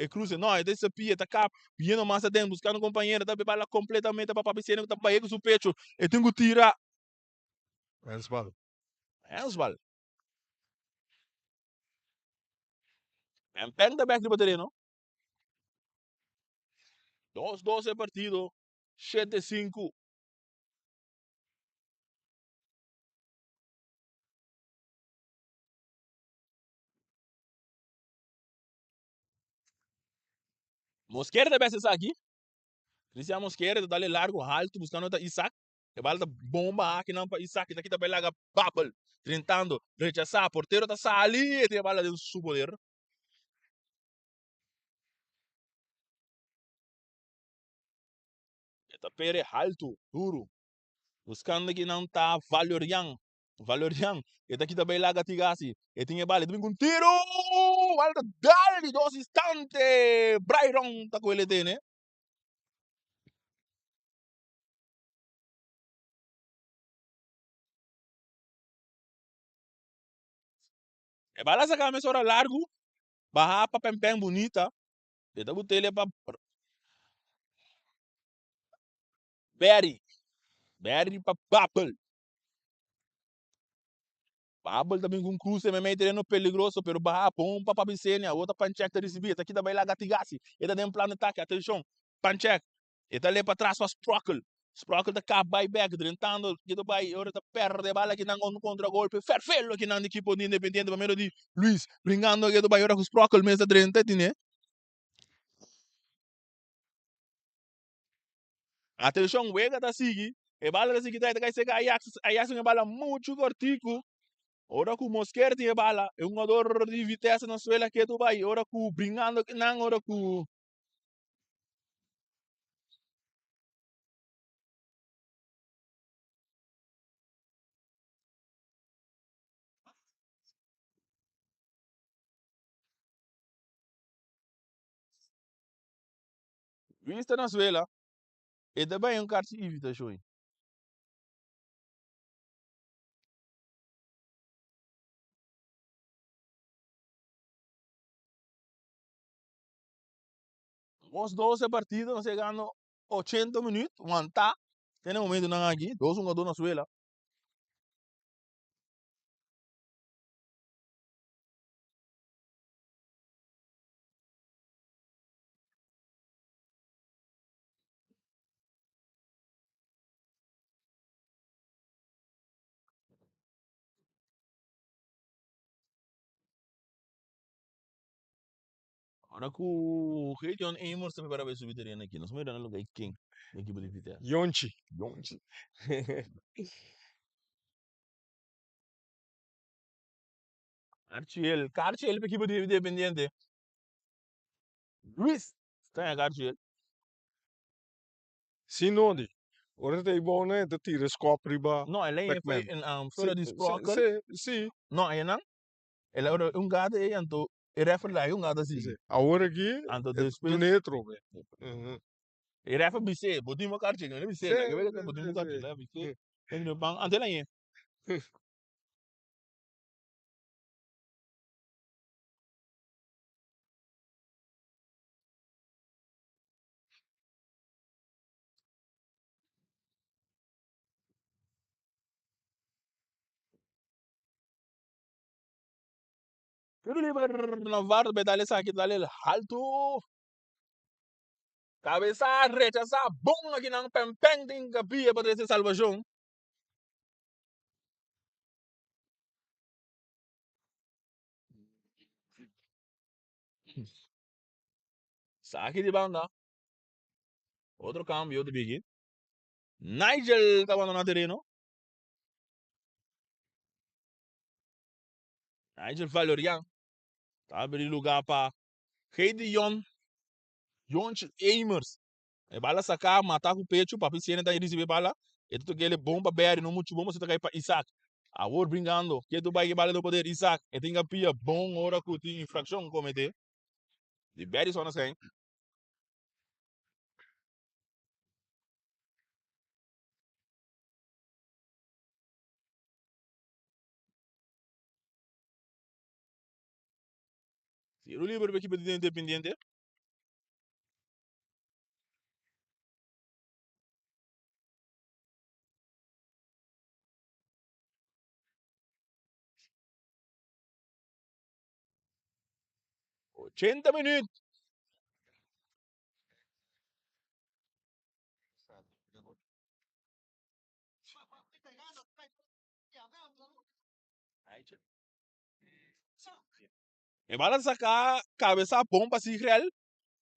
cruze, não, é desse pia, tá cá, vindo massa dentro, buscando um companheiro, tá bala completamente para papicena, tá para com o pecho, e tem que tirar. Handsball. Handsball. Empenda back de bateria, não? 2-12 partido, 7-5. Mosquera da BSS aqui. Cristiano Mosquera, dá largo, alto, buscando o Isaac. E bala da bomba aqui não para Isaac, daqui tá belaga bubble, tentando rechazar, porteiro tá sali, e bala de su poder. E tá pere alto, duro, buscando que não tá Valorian. Valorian, e daqui tá belaga tigasi. E tinha bala, domingo um tiro, bala da dali, 2 instantes, Byron tá com ele, né? E bala sa kami sora largo, baha pa pempeng bonita. E da butele pa Berry. Berry pa Bubble. Bubble também com cruze, me mete no peligroso, pero baha bom pa Pabicenia, outra pancheck da recibir, tá aqui da baila gatigasi. E da dem plano ataque, atenção, pancheck. E tá ali para trás para Sprockle. Sprockle da cap buyback, tentando, que do vai, ora da perde bala que não contra golpe, ferfelo que não equipo de independente, primeiro de Luis, brincando que do vai ora com Sprockle, mesa 30, né? Atenção, Wega da Sigi. E bala da Sigi tá aí, chega Ajax uma bala muito cortico. Ora com Mosquera tinha bala. É um jogador de Vitesse na suela que tu vai. Ora com brincando que não, ora com... Vista na suela. E também um cartão de invitação. Os 12 partidos, nós chegando 80 minutos. Um tá. Tem um momento não aqui. 2 jogadores na suela. Ora com o Region Amos também para ver se o Vitoriano aqui. Nós vamos ir no lugar quem? Na equipe de Vitesse. Yonchi. Yonchi. Cartiel. Cartiel para equipe de Independiente. Luis. Está em Cartiel. Sinodi. Ora te bom, né? Te tira scopri ba. No, ele foi Pac-Man. em fora de Sprockle. Sim. No, aí não. Ele era um gado aí, então, ele foi lá, um gado assim. Agora aqui, Então, do depois, neutro, velho. ele foi bise, botou uma cartinha, ele bise, né? Que vai que botou uma cartinha, ele bise. Tem no banco, ante lá aí. Pero ele na VAR, bedale aqui, dale alto. Cabeça, rechaça, bom aqui na pempeng, tem capia para esse salvação. Saque de banda. Outro cambio de Biggie. Nigel está mandando terreno. Nigel Valerian. Tá abrindo lugar para Gideon Amers. E bala sacar, matar com o pecho, para piscina da receber bala. E tu que ele bomba bem, não muito bom, você tá aí para Isaac. A word brincando, que tu vai que bala do poder Isaac. E tem que pia bom hora que tem infração cometer. De Berry só não sei. Se o livro equipe de independente. 80 minutos. E bala sacar, cabeça bom para se real.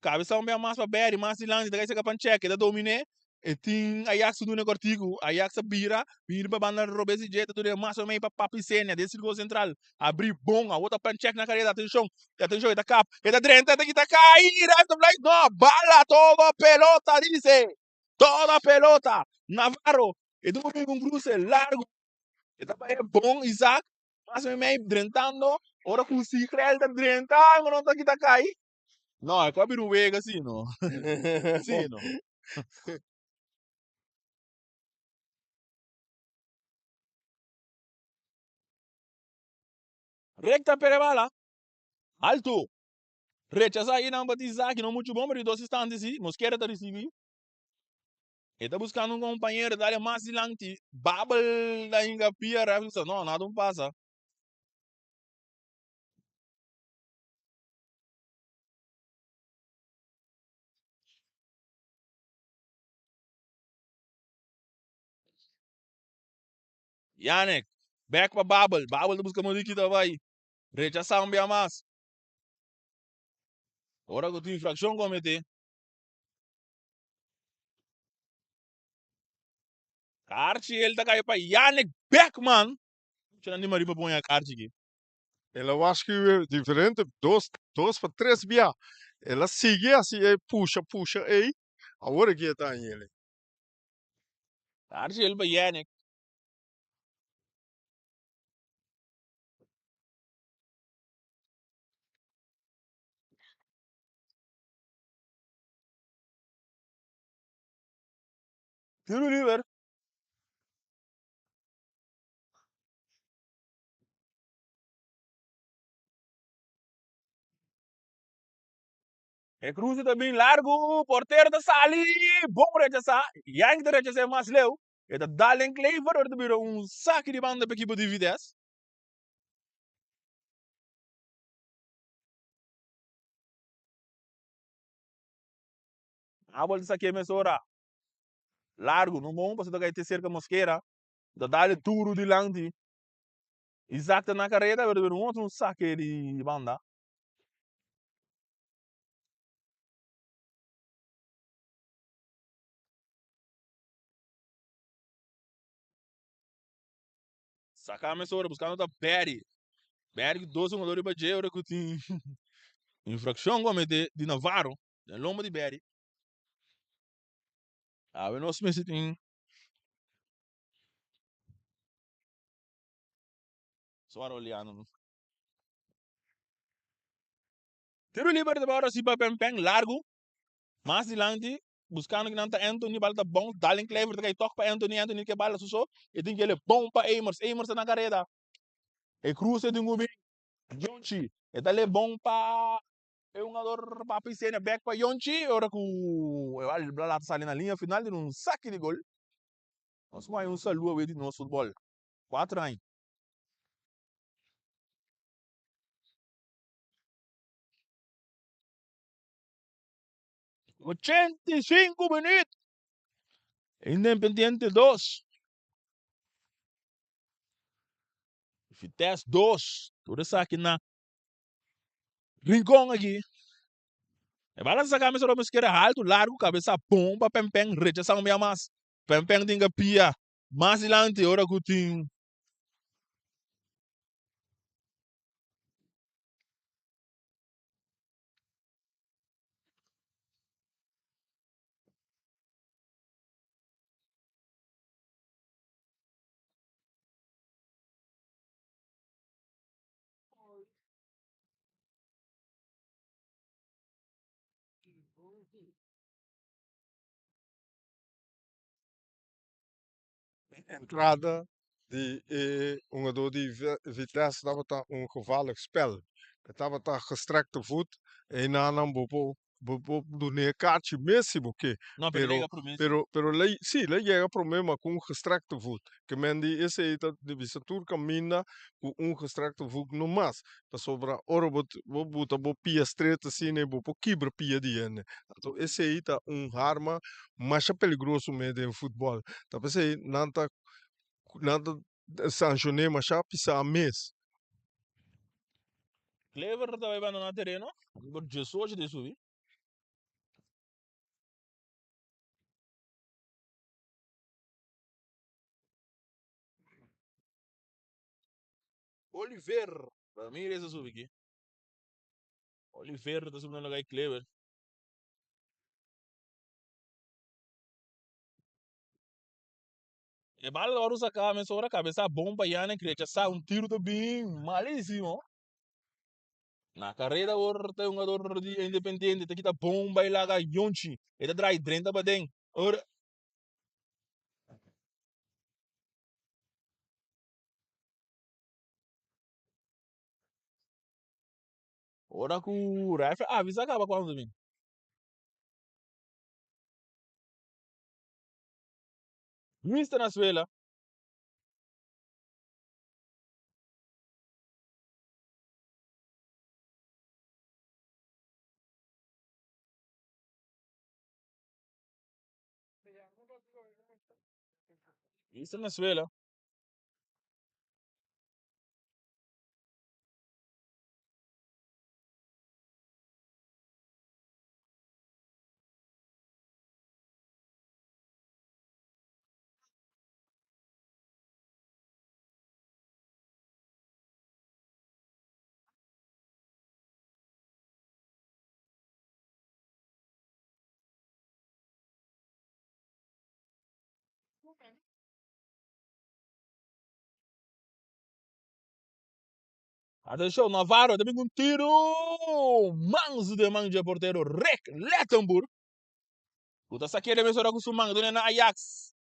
Cabeça um bem mais para Berry, mais de lance, daí você capaz check, da domine. E tem Ajax do negócio, Ajax vira para banda Robes e Jeta, tudo mais ou menos para Papicênia, desse gol central. Abrir bom, a outra pan check na carreira, atenção, e da cap, e da drenta, que tá cair, não, bala, toda pelota, dice, toda pelota, Navarro, e tu vem com cruce largo, e tá bom, Isaac, mais ou menos drentando, ora com o Cicrel tá drentando, não tá que tá cair. No, è qua per un vega, sì, no. Sì, no. Recta per bala. Alto. Rechaza aí não batizar que não muito bom, mas dois instantes sim. Mosquera tá recebendo. E tá buscando um companheiro da área mais dilante. Babel da Inga Pia, não, nada não passa. Yannick, back para Babel. Babel tá buscando uma liquida vai. Rechaçar um bem mais. Ora que tem infração cometer. Carchi, ele tá caindo para Yannick Beckman. Deixa eu animar para pôr a Carchi aqui. Ela waarschuwen diferente, dois para três via. Ela sigue assim, puxa, ei. Agora que tá ele. Carchi, ele para Yannick. Tiro livre. E cruze também largo, porteiro da sali, bom rechazar, yang de rechazar mais leu, e da Dalen Cleaver, or de saque de banda para equipe de Vitesse. A bola de saque mesora, largo, no bom, para você ter cerca mosqueira, da Dale Turo de Lanti, exato na carreira, or de outro saque de banda. Sacar a mesora, buscando da Berry. Berry, 12 jogadores para Jeu, que tem infração como de Navarro, de lomba de Berry. Ah, eu não sei se tem. Só olhando. Tiro livre de bola, se para Pempeng, largo, mais dilante, buscando que não tá Anthony, bala tá bom, Dalen Clever, que toca para Anthony que bala susou, e tem que ele bom para Amers na carreira. E cruza de um Yonchi, e dale bom para é um jogador para piscina, back para Yonchi, ora que o Blala tá saindo na linha final de um saque de gol. Nós vamos um saludo de nosso futebol. 4 anos. 85 minutos. Independiente 2. Vitesse 2. Tudo isso aqui na Rincón aqui. E bala sa kami soro mosquera alto, largo, cabeça bomba, pempeng, rechação minha mas. Pempeng tinga pia. Mas ilante, ora kuting. Entrada die ongeveer die Vitesse dat het een gevaarlijk spel. Het dat het gestrekte voet en dan bopo doen een kaartje Messi porque Não, pero pero liga pro Messi. pero lei sim lei chega problema com gestrekte voet. Que men die is dat de bisatur camina com gestrekte voet no mas. Dat sobra ora bo pia streta sine bo kibra pia die ene. Então esse aí tá arma mais perigoso meio em futebol. Tá pensei nanta nada sanccionei mas já pisa a mês. Clever também vai no terreno. Por Jesus de subir. Oliver. Para mim, ele subir aqui. Oliver tá subindo lugar Clever. E bala agora usa cá, mas ora cabeça bomba, Yana, que já tiro do bem malíssimo. Na carreira agora tem um jogador de independente, tem que tá bomba e lá Yonchi. Ele traz 30 para dentro. Ora, ora que o rifle avisa acaba quando vem. Mr. Nasvela. Mr. Nasvela. Atenção, Navarro, também com tiro. Manso de manga porteiro. Rek, Lettenburg. Puta, essa aqui é a mesma com o manga, na Ajax.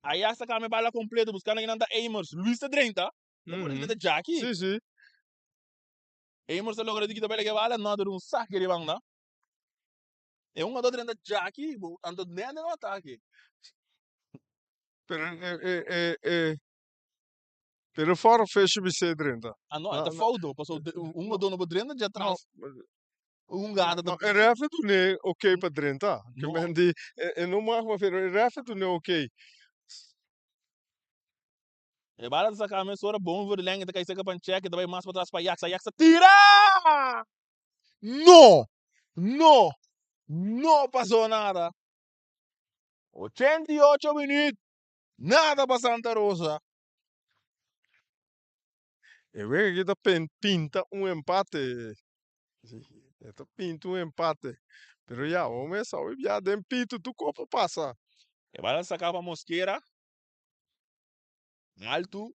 Ajax tá com a bala completa, buscando aqui na Amers. Luís tá 30. Depois ele tá Jackie. Sim, sim. Amers tá logo de que tá bela que bala, não, de um saque de banda. É um ador da Jackie, ando nem no ataque. Pero pero fora fecha você dentro. Ah, não, tá faldo. Passou um ador no bodrena de atrás. Um gado da É refe do ne ok para dentro. Que Não. men die não mais uma feira, é refe do ne ok. E bala da sacar a mesma bom, vou de lenga, tá cai seca para check, tá vai mais para trás para Ajax. Ajax tira! Não! Não! Não passou nada. 88 minutos. Nada para Santa Rosa. Eu vejo que tá pinta empate. Tá pinta empate. Pero ya, homem, sabe, já dem pito tu copo passa. E bala sacar para Mosquera. Alto.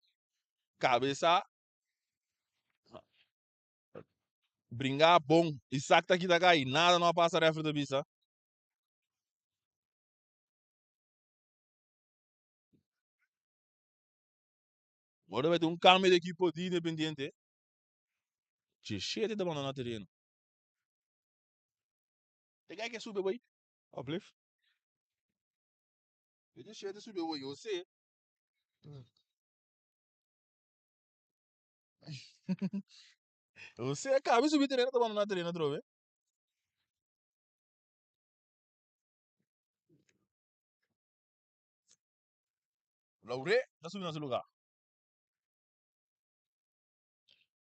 Cabeça. Brincar bom. Isaac tá aqui da cai. Nada não passa refre da bisa. Agora vai ter um calma de equipe de Independiente. Cheio de abandonar terreno. Tem que subir, boy. Alsjeblieft. Ele cheio de subir, boy. Eu sei. Eu sei, acaba de subir terreno, tá abandonar terreno, trove. Laure, tá subindo nesse lugar.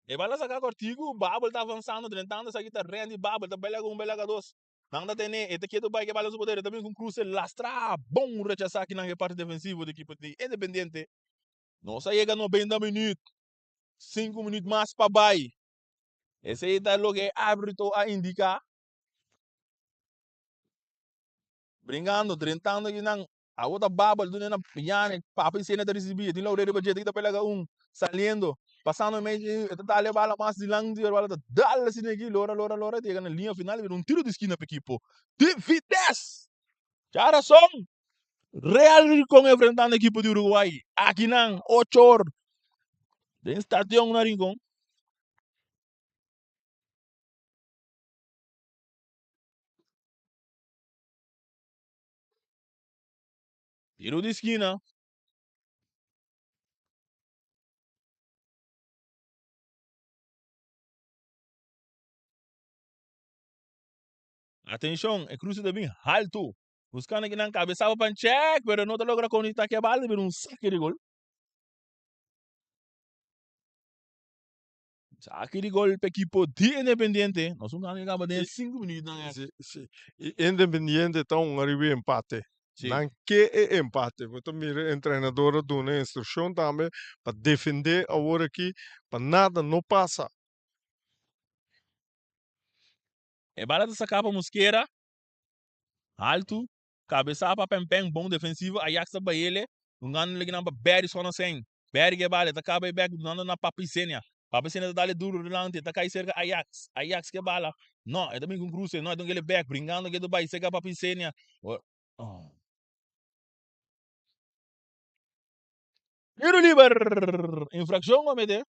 E vai lá sacar contigo, o Babel tá avançando, tentando sair terreno, e Babel tá bela com bela doce. Não dá tene, este aqui do bai que bala su poder, também com cruce lastra, bom rechazar aqui na parte defensiva da equipe de Independiente. Nossa chega 90 minutos, 5 minutos mais para bai. Esse aí tá logo árbitro a indicar. Brincando, 30 anos que não. A outra baba do nena piane, papo e cena de receber, tem lá o rei de budget que pega saliendo, passando meio, tá ali bala mais de lang, de bala dá assim aqui, lora, chega na linha final, vira tiro de esquina para equipo. De vitesse. Cara som, Real Rincón enfrentando a equipe de Uruguai. Aqui não, 8 horas. Tem estação na Rincón. Tiro de esquina. Atenção, é cruce de bem alto. Buscando aqui na cabeça para check, pero não te logra conectar que a bala, vira saque de gol. Saque de gol para equipo de Independiente. Nós vamos ganhar de 5 minutos. Sim. Independiente então arriba empate. Não que é empate. Então, mira, treinador dá uma instrução também para defender a hora aqui, para nada não passa. É bala de sacar para Mosquera. Alto. Cabeça para Pempeng, bom defensivo. Ajax para ele. Não ganha ele na Berry só na 100. Berry que bala, tá cabe back, não na Papicênia. Papicênia tá ali duro delante, tá cai cerca Ajax. Ajax que bala. Não, é também com cruze, não, então ele back, brincando que do Bahia, chega Papicênia. Tiro livre! Infração, vamos meter.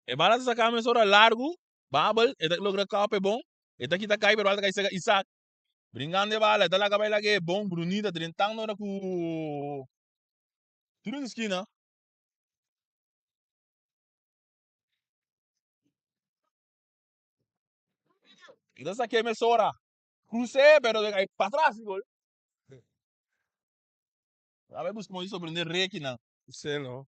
É bala de sacar a mesura largo, bubble, é logra capa é bom. É daqui tá cai, pero tá cai chega Isaac. Brincando de bala, tá lá cabelo lá que é bom, Brunita, trintando na com tiro de esquina. E dá saque a mesura. Crucé, pero de cair para trás, gol. Sabemos como isso aprender rei aqui, não. Sei não.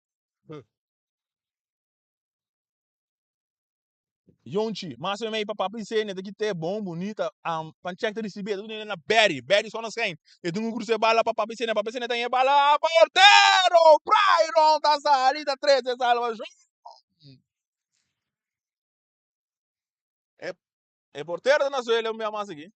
Yonchi, mas eu meio para papicênia, daqui é bom, bonita, pancheck de receber, tudo na Berry só na 100. E tu não cruza bala para papicênia tem bala, porteiro, Byron, tá salida, 13, salva, é porteiro da Venezuela, eu me amasso aqui.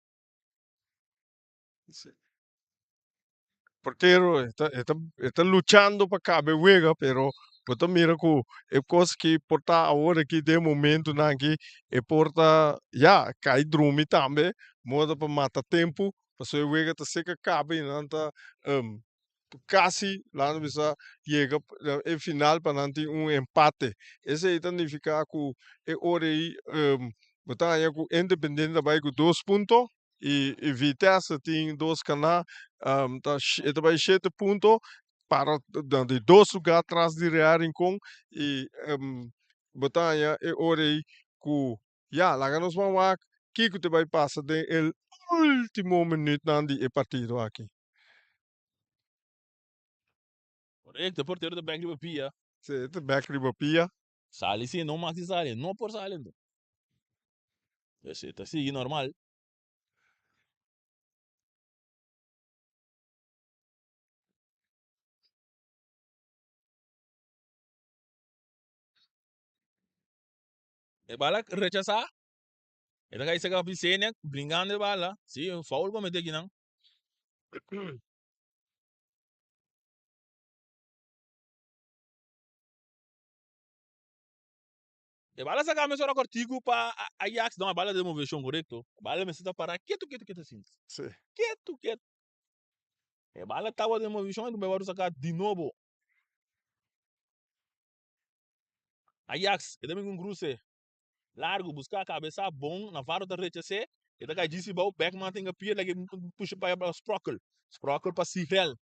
Porteiro está lutando para caber juega, pero você mira que é coisa que porta agora aqui de momento não aqui é porta já cai drumi também, moda para matar tempo, para sua juega tá seca cabe não tá quase lá no bisa chega em final para não ter empate. Esse aí significa que é hora aí botar aí com Independente vai com 2 pontos e Vitesse tem 2 canais, tá vai 7 pontos para de 2 lugares atrás de Real Rincón e botar aí é hora aí que já lá nós vamos lá que te vai passar de el último minuto de partido aqui. Correcto, porteiro da Bank de Pia. Sim, de Bank de Pia. Sale sim, não mais sale, não por saliendo. Esse tá assim, normal. É bala rechazar. Ele vai chegar a piscina, brincando de bala. Sim, foul para meter aqui, não. E bala sacar a mesura cortico para Ajax, não, a bala de movimento, correto? A bala me está para quieto, assim. Sim. Quieto. E bala estava de movimento, e me vai sacar de novo. Ajax, e também com cruze. Largo, buscar a cabeça bom, na vara da rechazar. E daí disse o Beckman tem que pia, like puxa para Sprockle. Sprockle para Cifrel.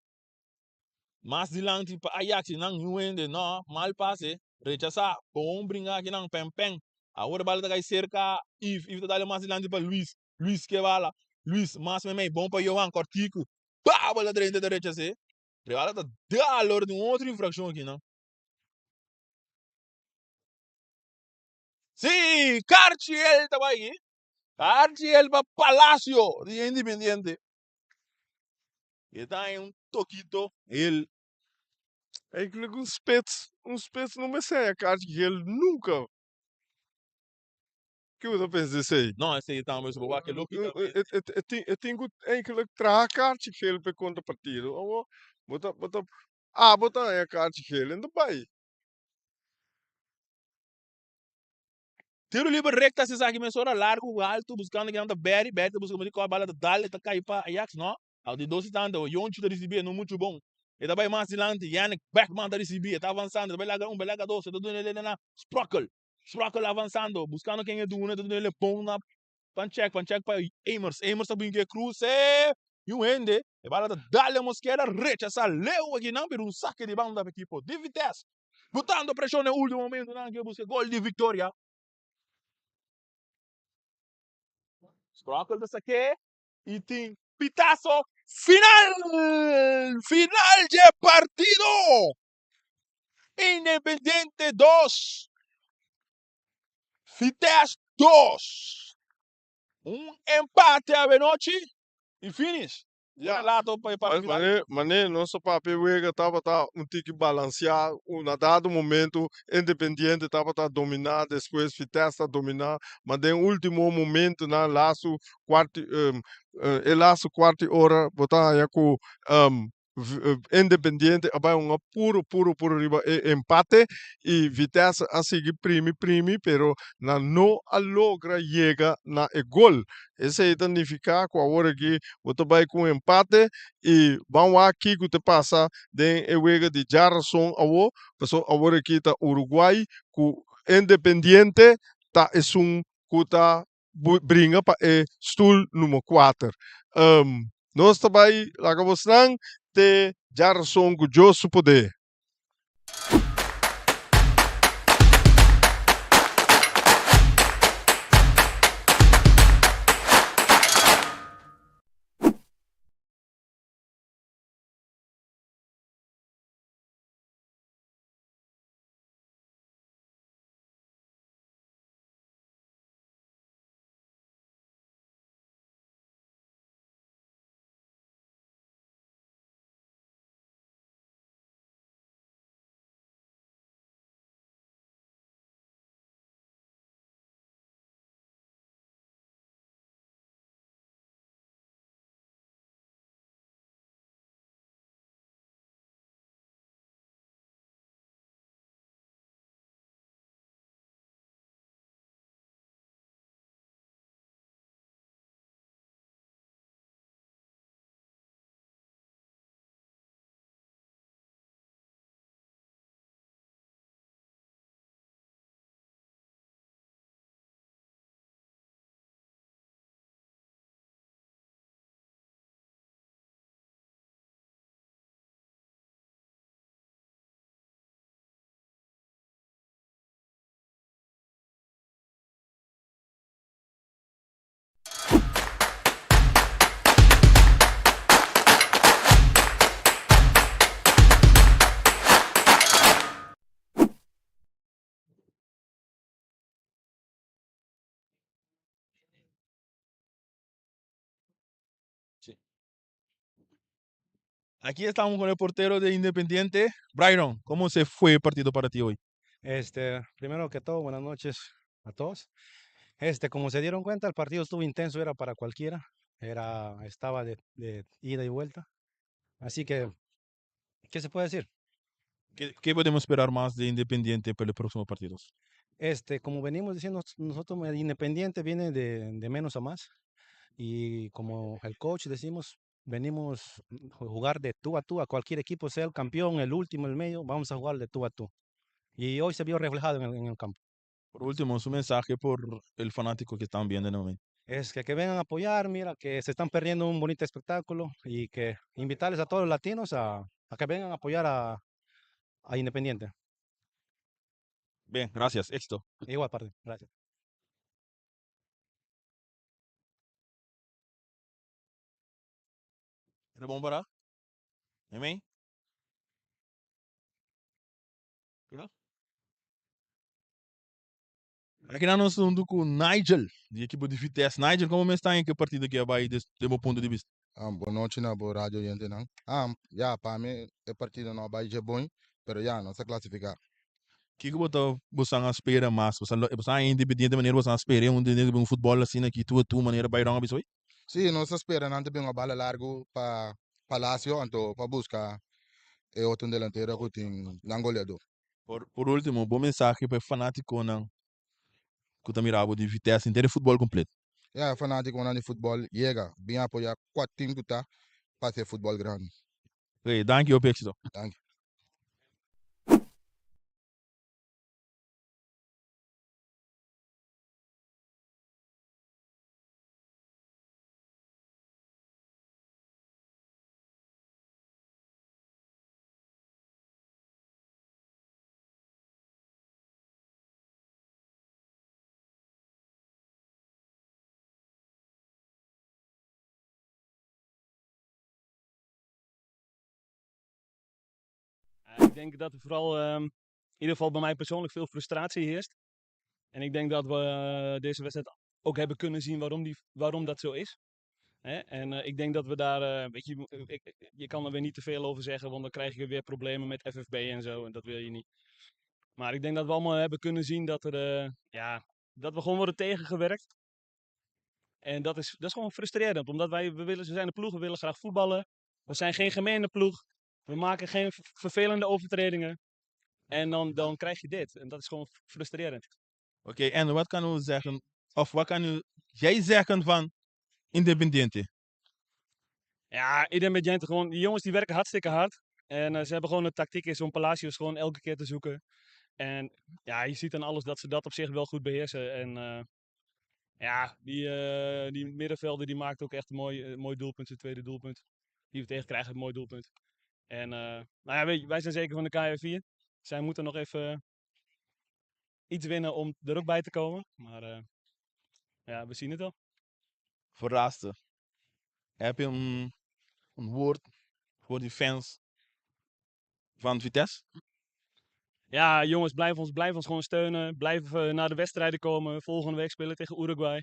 Mas de lá, tipo, Ajax, não ende, não, mal passe. Rechazar, bom, brincar aqui, não, pem. A hora bala da cerca, e dá mais de lá, para Luiz. Luis que bala. Luis, mas me bom para Johan Cortico. Pá, bola direita direita assim. Rivala tá dá de uma outra infração aqui, não? Sim, Cartiel estava aí. Cartiel para Palacio de Independiente. E tá em um toquito. Ele. Eigenlijk een spits não me sei a cara que ele nunca. Que eu penso disso aí? Não, esse aí tá mais boa que louco também. Eu tenho eigenlijk traag kaartje geel per contrapartida. Oh, botar aí a kaartje geel in de bij. Tiro livre recta, se sabe, começou largo, alto, buscando que anda Berry tá buscando a bala da Dale, tá cair para Ajax, não? Ao de 12 tanto, o Yonchu da receber, não muito bom. E também mais adiante, Yannick Beckman da receber, tá avançando, belaga belaga dois, tá dando ele na Sprockle avançando, buscando quem é do né, tá dando ele bom na pancheck para Amers tá bem cruz, e um ende, e bala da Dale Mosquera, rechaça, leu aqui não, pero um saque de banda para equipo, de Vitesse, botando pressão no último momento, não, que busca gol de vitória. Sprockle dessa aqui e tem pitaço final de partido. Independiente 2, Vitesse 2. Empate a noite e finish. Ja, Lato para partido. mas nosso papel estava um tique balancear, um dado momento Independiente estava dominar, depois Vitesse dominar, mas no último momento na laço quarto hora botar aí com Independiente vai puro riba empate e Vitesse a seguir primi, pero na não logra chega na gol. Esse significa que agora que você vai com empate e vamos aqui que te passa de juega de Jarson awo, passou agora aqui tá Uruguai com Independiente tá é que brinca para stoel número 4. Nós também acabamos lang de Jarson com Josu poder. Aquí estamos con el portero de Independiente, Byron. ¿Cómo se fue el partido para ti hoy? Primero que todo, buenas noches a todos. Como se dieron cuenta, el partido estuvo intenso, era para cualquiera, estaba de ida y vuelta. Así que, ¿qué se puede decir? ¿Qué podemos esperar más de Independiente para los próximos partidos? Como venimos diciendo nosotros, el Independiente viene de menos a más y como el coach decimos, venimos a jugar de tú a cualquier equipo, sea el campeón, el último, el medio, vamos a jugar de tú a tú. Y hoy se vio reflejado en el campo. Por último, su mensaje por el fanático que están viendo en el momento. Es que vengan a apoyar, mira, que se están perdiendo un bonito espectáculo y que invitarles a todos los latinos a que vengan a apoyar a Independiente. Bien, gracias. Éxito. Igual parte, gracias. É bom para? Amém? Ja. Aqui nós estamos indo com o Nigel, de equipe de Vitesse. Nigel, como está em que partida que vai desse meu ponto de vista? Boa noite na boa rádio gente não. Já para mim é partida não vai ser bom, pero já não se classificar. Que você espera mais? Você é independente de maneira você espera um futebol assim aqui tua maneira vai dar uma pessoa? Sim, nós espera não ter uma bala largo para Palacio, então para buscar outro delantero que tem Langoledo. Por último, bom mensagem para fanático não que tá mirado de Vitesse inteiro futebol completo. Já fanático de futebol chega, bem apoiar 4 times que tá para ser futebol grande. Ok, danke e êxito. Danke. Ik denk dat er vooral, in ieder geval bij mij persoonlijk, veel frustratie heerst. En ik denk dat we deze wedstrijd ook hebben kunnen zien waarom dat zo is. Hè? En ik denk dat we daar, weet je, je kan er weer niet te veel over zeggen, want dan krijg je weer problemen met FFB en zo. En dat wil je niet. Maar ik denk dat we allemaal hebben kunnen zien dat dat we gewoon worden tegengewerkt. En dat is gewoon frustrerend, omdat we zijn een ploeg, we willen graag voetballen. We zijn geen gemene ploeg. We maken geen vervelende overtredingen. En dan krijg je dit. En dat is gewoon frustrerend. Oké, en wat kan u zeggen, of wat kan jij zeggen van Independiente? Ja, Independiente gewoon, die jongens die werken hartstikke hard. En ze hebben gewoon een tactiek is om Palacios gewoon elke keer te zoeken. En ja, je ziet aan alles dat ze dat op zich wel goed beheersen. En die middenvelder die maakt ook echt een mooi doelpunt, zijn tweede doelpunt. Die we tegenkrijgen, een mooi doelpunt. En weet je, wij zijn zeker van de KF4. Zij moeten nog even iets winnen om er ook bij te komen. Maar we zien het wel. Verraste. Heb je een woord voor die fans van Vitesse? Ja, jongens, blijf ons gewoon steunen. Blijf naar de wedstrijden komen. Volgende week spelen tegen Uruguay.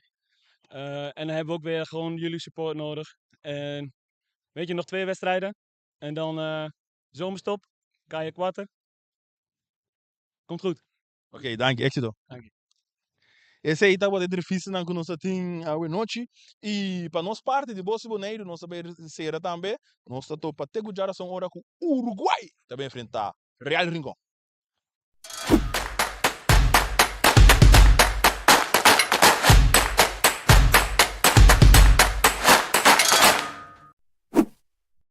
En dan hebben we ook weer gewoon jullie support nodig. En weet je, nog 2 wedstrijden. En dan zomerstop. Calle Quater. Komt goed. Ok, dank je, éxito. Dank je. Esse aí estava a entrevista que nós temos a noite. E para nós parte de Bolsa Boneiro, nós também será também. Nós estamos para ter que hora com Uruguai. Também enfrentar Real Rincón.